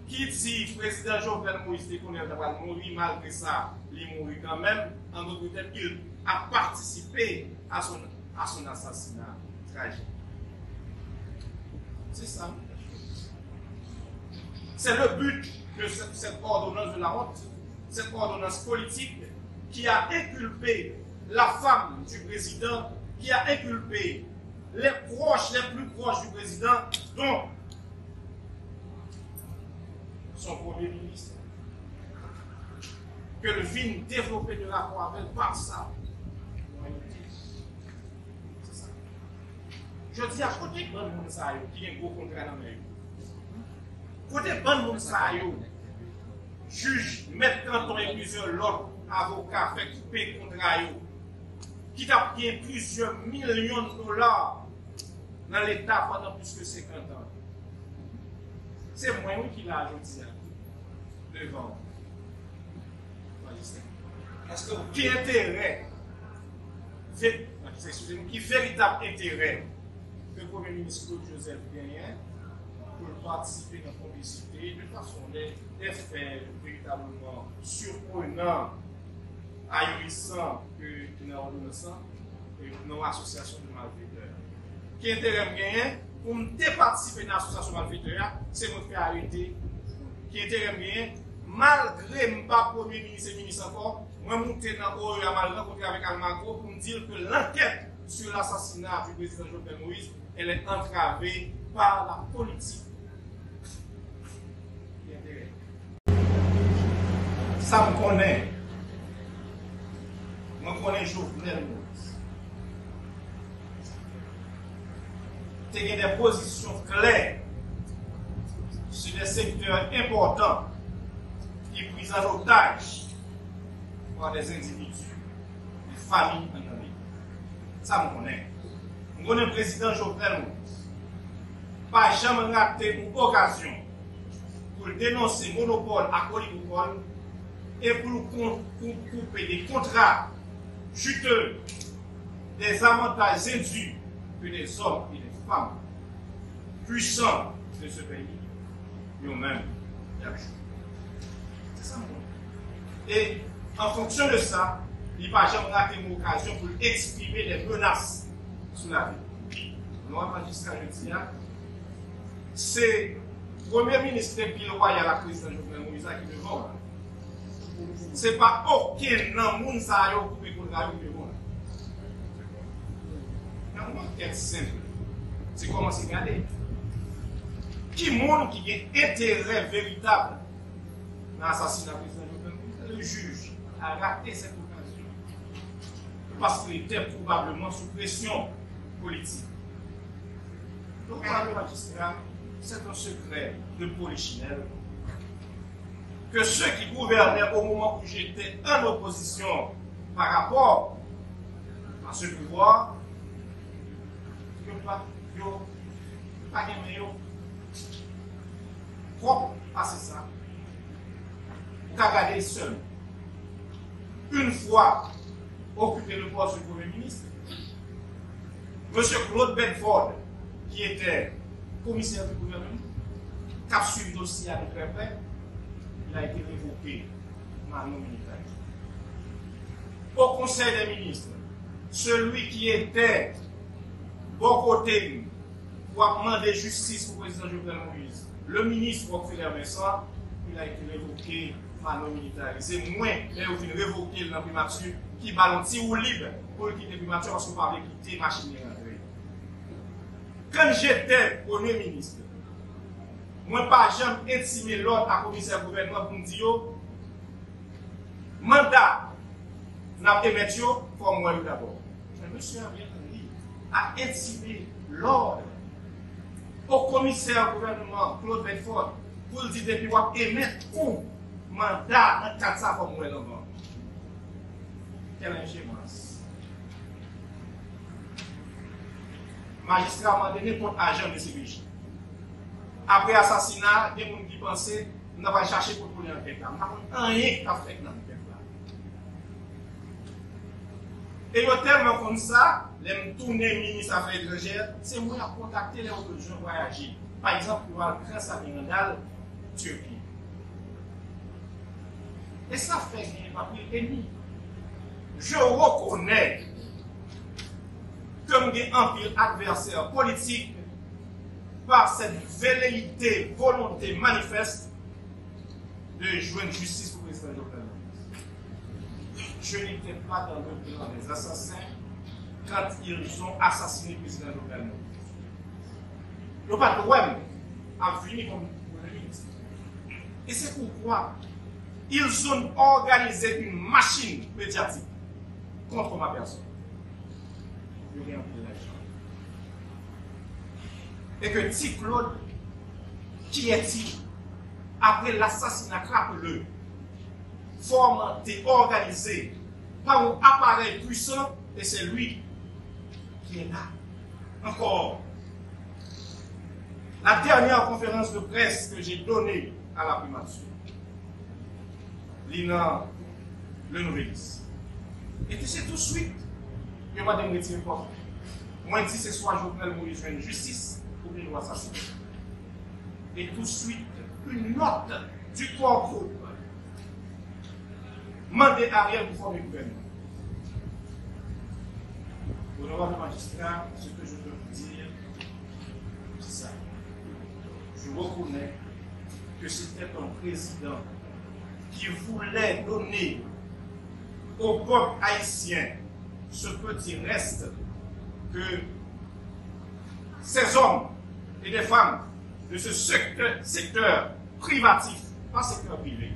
qui dit président Jovenel Moïse connaît d'avoir mourir malgré ça, il mourit quand même, en d'autres termes, il a participé à son assassinat tragique. C'est ça. C'est le but de cette ordonnance de la honte, cette ordonnance politique qui a inculpé la femme du président, qui a inculpé les proches, les plus proches du président, dont son premier ministre, que le vin développé de rapport avec par ça. C'est ça. Je dis à côté de bon monde ça qui a un gros contrat dans le côté de bon monde ça juge, maître canton et plusieurs autres avocats fait couper contrat qui a payé plusieurs millions de dollars dans l'État pendant plus que 50 ans. C'est moi qui l'a ajouté devant le magistrat. Parce que qui intérêt, qui véritable intérêt que le Premier ministre Claude Joseph gagne pour participer dans la publicité de façon des faits véritablement surprenants, ahurissants que nous avons et nos associations de malfaiteurs. Qui intérêt gagne pour me participer dans l'association de malfaiteurs, c'est me faire arrêter. Qui intérêt gagne, malgré mon pas premier ministre et ministre encore, moi monter dans le à mal rencontrer avec Almagro pour me dire que l'enquête sur l'assassinat du président Jovenel Moïse, elle est entravée par la politique. Qui intérêt. Ça me connaît. Moi je connais Jovenel Moïse. Tu as des positions claires sur des secteurs importants qui sont pris en otage par des individus, des familles en Amérique. Ça, me connaît. Je connais le président Jovenel Moïse. Pas jamais raté une occasion pour dénoncer le monopole à Coligopole et pour couper des contrats juteux, des avantages indus que des hommes et des femmes puissants de ce pays eux-mêmes chaque jour. C'est ça, mon. Et en fonction de ça, il va jamais rater une occasion pour exprimer des menaces sur la vie. Moi, magistrat, je dis, c'est le premier ministre de Ville Royal, la présidente Jovenel Moïse qui devant. Ce n'est pas aucun nom qui a occupé pour la vie devant. C'est simple. C'est comment c'est gardé. Qui monde qui a intérêt véritable dans l'assassinat du président Jovenel Moïse, le juge a raté cette occasion. Parce qu'il était probablement sous pression politique. Donc, le magistrat, c'est un secret de Polichinelle que ceux qui gouvernaient au moment où j'étais en opposition par rapport à ce pouvoir, pas aimé propre à ça, pour garder seul. Une fois occupé le poste du Premier ministre, M. Claude Bedford, qui était commissaire du gouvernement, qui a suivi le dossier avec très près, il a été révoqué par nos militaires. Au Conseil des ministres, celui qui était bon côté pour demander justice pour le président Jovenel Moïse. Le ministre Rockefeller Vincent, il a été révoqué par nos militaires. C'est moins qui révoqué dans le primature qui balantit ou libre pour quitter le primature parce qu'on parlait quitter la machine de rentrée. Quand j'étais Premier ministre, moi pas jamais intimé l'ordre à commissaire gouvernement pour me dire mandat n'a pas émettre pour moi d'abord. Monsieur Henry a intimé l'ordre au commissaire gouvernement Claude Bedford pour le dire depuis qu'on émettre un mandat dans 400 pour moi d'abord. Quelle ingénience. Magistrat m'a donné pour agent de CPJ. Après l'assassinat, il y a des gens qui pensaient qu'on va chercher pour trouver l'enquête là. On n'a rien qui a fait dans l'enquête là. Et au terme comme ça, les tourner ministre des Affaires étrangères, c'est moi qui contacter les autres gens voyager. Par exemple, pour le Grand Samirandal, Turquie. Et ça fait qu'il n'y a pas pris ennemi. Je reconnais comme des empires adversaires politiques par cette velléité, volonté manifeste de joindre justice pour le président Jovenel Moïse. Je n'étais pas dans le plan des assassins quand ils ont assassiné le président Jovenel Moïse. Le patrouille a fini comme Premier ministre. Et c'est pourquoi ils ont organisé une machine médiatique contre ma personne. Je vais en parler. Et que T. Claude, qui est-il, après l'assassinat crapuleux, fomenté, organisé par un appareil puissant, et c'est lui qui est là. Encore. La dernière conférence de presse que j'ai donnée à la primature, Lina Le Nouvelis. Et tu sais tout de suite que moi, je me retire pas. Moi, je dis c'est soit Jovenel Moïse une justice ou bien nous assassiner. Et tout de suite, une note du corps groupe mandé Ariel pour former le gouvernement. Honorable magistrat, ce que je peux vous dire, c'est ça. Je reconnais que c'était un président qui voulait donner au peuple haïtien ce petit reste que ces hommes et des femmes de ce secteur privatif, pas secteur privé.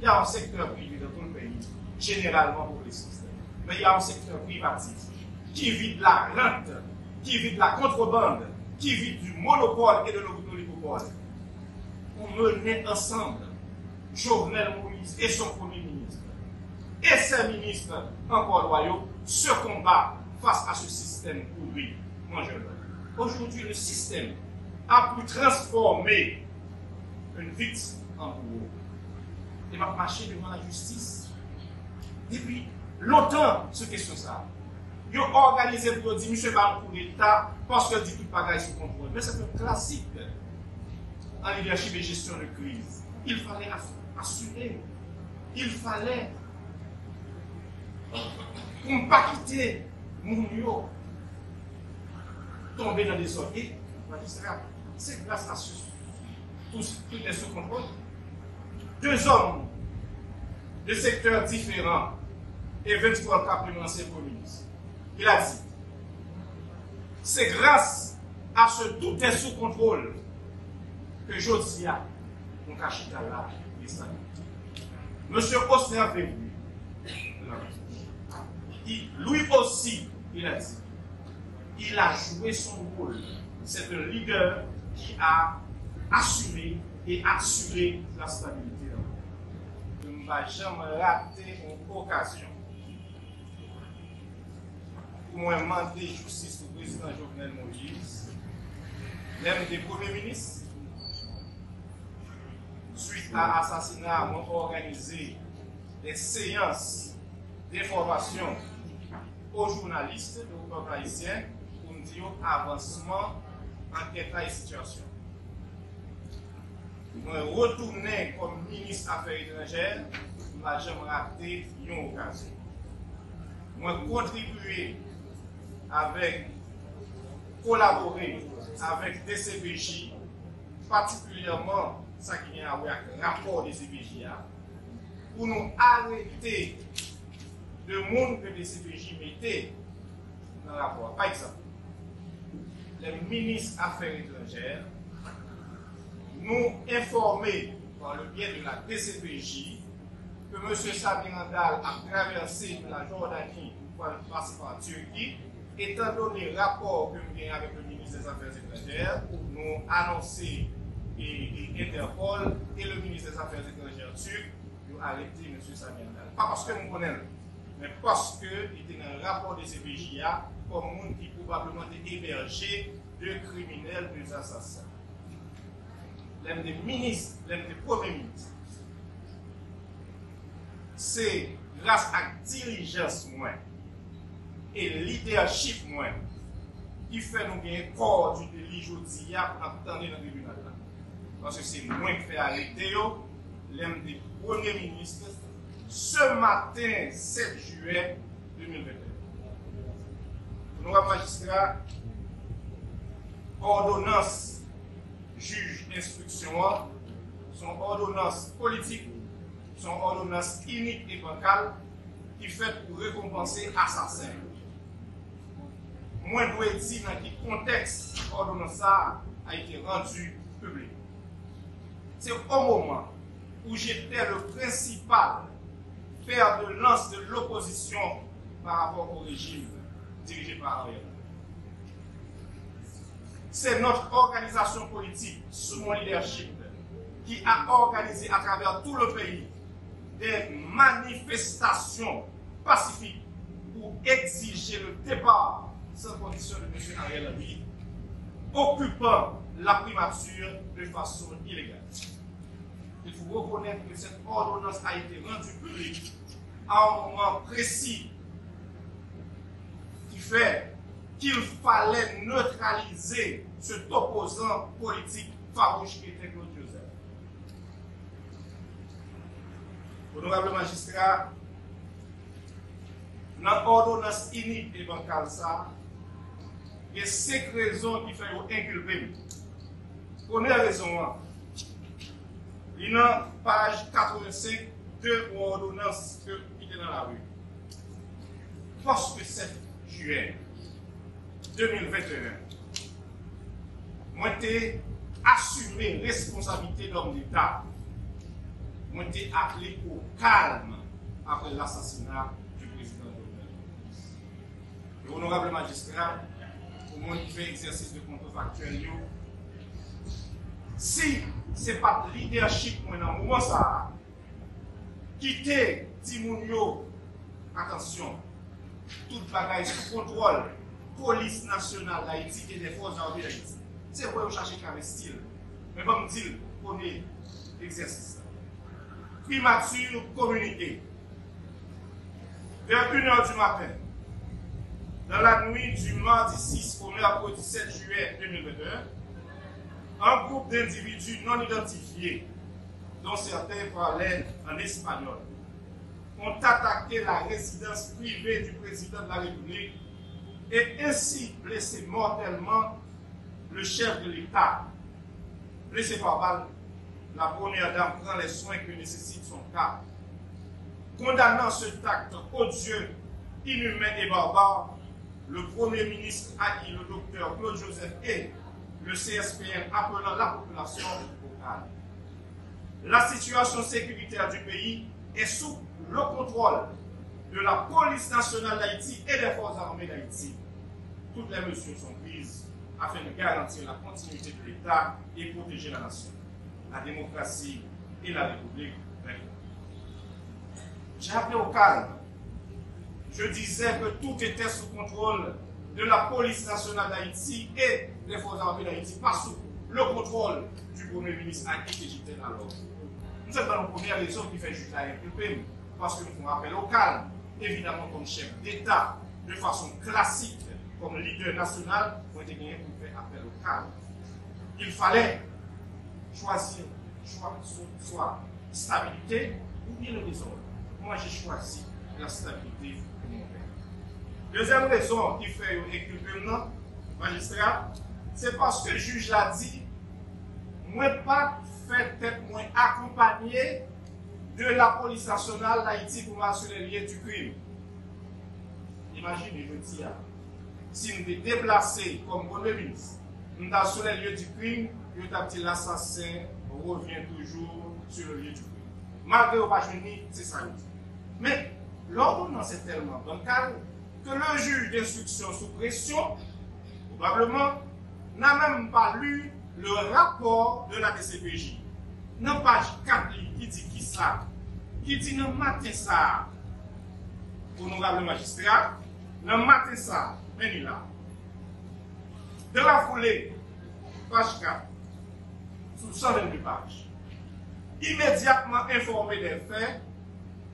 Il y a un secteur privé dans tout le pays, généralement pour les systèmes. Mais il y a un secteur privatif qui vit de la rente, qui vit de la contrebande, qui vit du monopole et de l'oligopole. On menait ensemble Jovenel Moïse et son Premier ministre, et ses ministres encore loyaux, ce combat face à ce système pourri. Moi, je le dis. Aujourd'hui, le système a pu transformer une victime en bourreau. Il va marcher devant la justice. Depuis longtemps, ce question ça. Ils ont organisé pour dire, monsieur va pour l'État, parce qu'il dit tout bagaille sous contrôle. Mais c'est un classique en leadership et gestion de crise. Il fallait assurer. Il fallait qu'on ne pas quitter Mounio tomber dans des ordres. Et c'est grâce à tout est sous contrôle. Deux hommes de secteurs différents et 23 cas pour l'ancien Premier ministre. Il a dit, c'est grâce à ce tout est sous contrôle que Josia, mon cachita là, Monsieur Osner Vévu, lui aussi, il a dit, il a joué son rôle. C'est un leader qui a assuré et assuré la stabilité. Je ne vais jamais rater une occasion pour moi demander justice au président Jovenel Moïse, l'un des premiers ministres, suite à l'assassinat, ont organisé des séances d'information aux journalistes et aux peuples haïtiens pour nous dire avancement, enquête et situation. Moi, retourner comme ministre des Affaires étrangères, je n'ai jamais raté une occasion. Moi, contribuer avec, collaborer avec des CPJ, particulièrement ça qui vient avec le rapport des CPJ, pour nous arrêter de monde que les CPJ mettaient dans le rapport. Par exemple, les ministres Affaires étrangères nous informaient par le biais de la DCPJ que M. Samir Randal a traversé la Jordanie pour passer par la Turquie. Étant donné le rapport que nous avons avec le ministre des Affaires étrangères, nous annoncer et Interpol et le ministre des Affaires étrangères turc nous arrêté M. Samir Randal. Pas parce que nous connaissons, mais parce qu'il était dans le rapport des CPJA comme monde qui probablement était hébergé de criminels, de assassins. L'un des ministres, l'un des premiers ministres, c'est grâce à la diligence moins et le leadership moins qui fait nous gagner corps du délit aujourd'hui pour attendre dans le tribunal. Parce que c'est moins qui fait arrêter l'un des premiers ministres ce matin 7 juillet 2021. Nous avons magistrat, ordonnance juge d'instruction, son ordonnance politique, son ordonnance unique et bancale qui fait pour récompenser assassins. Moi, je dois dire dans quel contexte l'ordonnance a été rendue publique. C'est au moment où j'étais le principal fer de lance de l'opposition par rapport au régime dirigé par Ariel. C'est notre organisation politique, sous mon leadership, qui a organisé à travers tout le pays des manifestations pacifiques pour exiger le départ sans condition de M. Ariel Henry, occupant la primature de façon illégale. Il faut reconnaître que cette ordonnance a été rendue publique à un moment précis qui fait qu'il fallait neutraliser cet opposant politique farouche qui était Claude Joseph. Honorable magistrat, dans l'ordonnance unique et bancale, il y a 5 raisons qui font inculper. Première raison, il y a page 85 de l'ordonnance qui est dans la rue. Poste 7 juillet 2021, moi j'ai assumé responsabilité d'homme d'État. Moi j'ai appelé au calme après l'assassinat du président de l'honorable magistrat, pour moi qui fait exercice de contrefactuel, si ce n'est pas le leadership dans le moment ça, quitter Timounio, attention, toute bagaille sous contrôle, police nationale d'Haïti et des forces armées d'Haïti. C'est pour chercher un style. Mais comme dit, premier exercice. Primature communiquée. Vers 1h du matin, dans la nuit du mardi 6 au mercredi 7 juillet 2021, un groupe d'individus non identifiés, dont certains parlaient en espagnol, ont attaqué la résidence privée du président de la République et ainsi blessé mortellement le chef de l'État. Blessé par balle, la première dame prend les soins que nécessite son cas. Condamnant ce acte odieux, inhumain et barbare, le Premier ministre acquis le docteur Claude Joseph et le CSPN appelant la population au calme. La situation sécuritaire du pays est sous le contrôle de la police nationale d'Haïti et des forces armées d'Haïti. Toutes les mesures sont prises afin de garantir la continuité de l'État et protéger la nation, la démocratie et la République. J'ai appelé au calme. Je disais que tout était sous contrôle de la police nationale d'Haïti et des forces armées d'Haïti, pas sous le contrôle du Premier ministre à qui j'étais alors. Nous sommes dans la première raison qui fait juste à inculper, parce que nous faisons appel au calme, évidemment comme chef d'État, de façon classique, comme leader national, nous avons gagné pour faire appel au calme. Il fallait choisir soit stabilité ou bien le désordre. Moi, j'ai choisi la stabilité de mon père. Deuxième raison qui fait inculper maintenant, magistrat, c'est parce que le juge l'a dit, moi pas fait tête moins accompagné de la police nationale d'Haïti pour m'assurer les lieux du crime. Imaginez, je dis, si nous étions déplacés comme Premier ministre, nous sommes sur les lieux du crime, l'assassin revient toujours sur le lieu du crime. Malgré au Pachoni, c'est ça. Mais l'ordonnance est tellement bancale que le juge d'instruction sous pression, probablement, n'a même pas lu le rapport de la DCPJ. Dans page 4, qui dit qui ça? Qui dit non matin ça, honorable magistrat, non matin ça, venez là. De la foulée, page 4, sous 122 pages. Immédiatement informé des faits,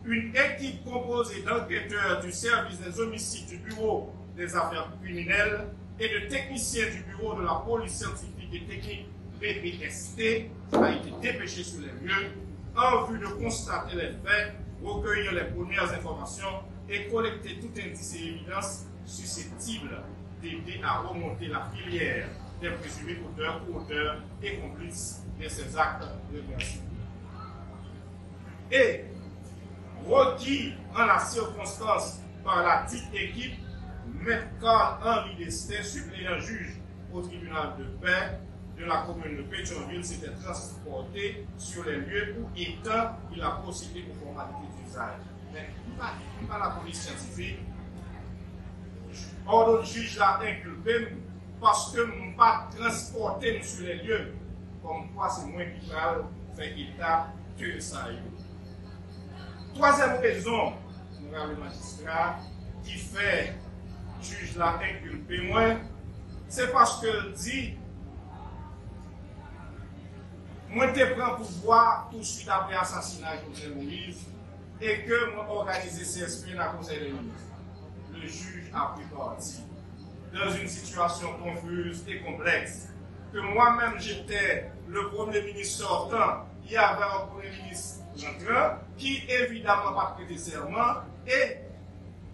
une équipe composée d'enquêteurs du service des homicides du Bureau des affaires criminelles et de techniciens du Bureau de la police scientifique et technique BPST a été dépêchée sur les lieux en vue de constater les faits, recueillir les premières informations et collecter tout indice et évidence susceptible d'aider à remonter la filière des présumés auteurs, co-auteurs et complices de ces actes de violence. Et requis en la circonstance par la dite équipe, M. Carl-Henri Destin, suppléant juge au tribunal de paix de la commune de Pétionville, s'était transporté sur les lieux où étant il a procédé aux formalités d'usage. Mais pas la police scientifique. Ordre juge l'a inculpé parce que nous pas transporté sur les lieux. Comme quoi c'est moi qui fait état que ça y est. Troisième raison, le magistrat, qui fait juge l'a inculpé moi, c'est parce que dit moi te prends pouvoir tout de suite après l'assassinat de Jovenel Moïse et que moi organisé CSP dans le conseil des ministres. Le juge a pris parti dans une situation confuse et complexe. Que moi-même j'étais le premier ministre sortant, il y avait un premier ministre entrant qui évidemment pas prêté serment et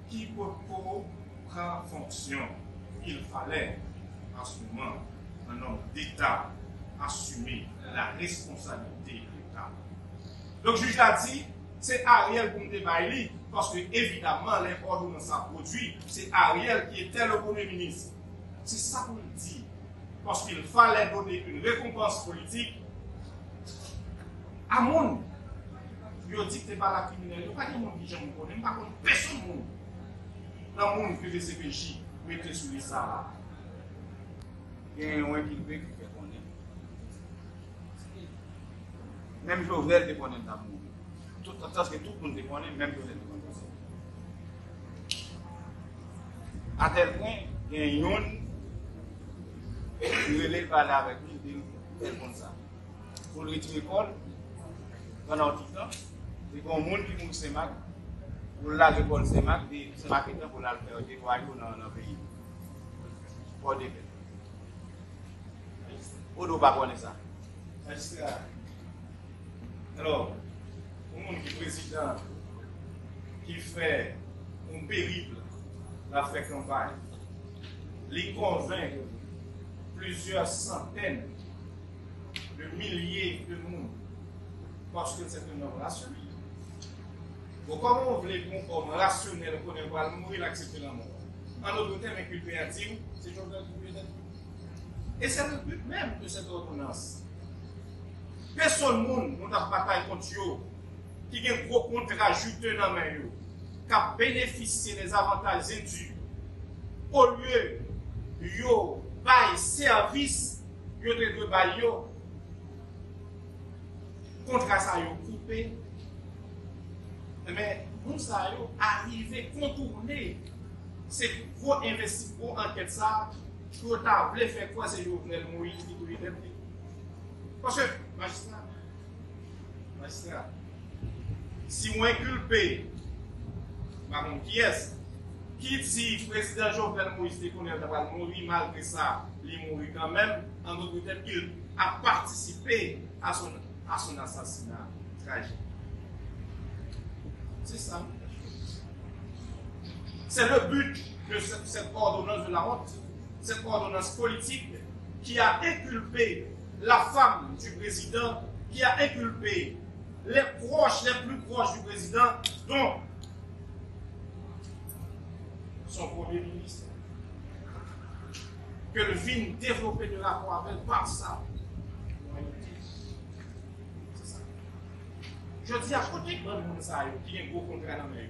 qui pour prendre fonction. Il fallait à ce moment un homme d'État assumer la responsabilité de l'État. Donc, le juge a dit, c'est Ariel pour me débailler, parce que, évidemment, l'ordonnance a produit, c'est Ariel qui était le premier ministre. C'est ça qu'on dit. Parce qu'il fallait donner une récompense politique à mon. Il dit que ce n'est pas la criminelle. Il n'y a pas de monde qui j'aime connaître, pas contre personne. Dans le monde que les CPJ mettaient sous les salles. Il y a un qui fait connaître. Même Jovenel te connaît d'amour. Parce que tout le monde te connaît, même Jovenel te connaît. À tel point, il y a un qui relève parler avec lui, il dit tel comme ça. Pour le retirer l'école, pendant tout le temps, il y a un monde qui mouille Semac, pour l'école Semac, Semac est pour la faire déployer dans le pays. Pour des faits. On ne doit pas connaître ça. Alors, au monde qui est président, qui fait un périple, la fait campagne, les convainc plusieurs centaines de milliers de monde, parce que c'est un homme rationnel. Donc, comment on veut un homme rationnel qu'on ne va mourir et accepter la mort? En autre terme, inculpé à dire, c'est Jovenel qui peut être. Et c'est le but même de cette ordonnance. Personne ne nous a bataille contre eux, qui a un gros contrat juteux dans la main, qui a bénéficié des avantages indus. Au lieu de bailler service, de de bailler contrat ça coupé. Mais nous ça arrivé à contourner ces gros investissements en enquête ça. Pour voulait faire quoi c'est Jovenel Moïse qui doit être. Parce que, magistrat, si moi inculpé, par qui est-ce qui dit que le président Jovenel Moïse qu'il va mourir malgré ça, il mourit quand même, en d'autres termes, il a participé à son assassinat tragique. C'est ça. C'est le but de cette ordonnance de la honte. Cette ordonnance politique qui a inculpé la femme du président, qui a inculpé les proches, les plus proches du président, dont son premier ministre, que le vin développé de la croix avec par ça. C'est ça. Je dis à côté de monde ça, qui a un gros contrat dans le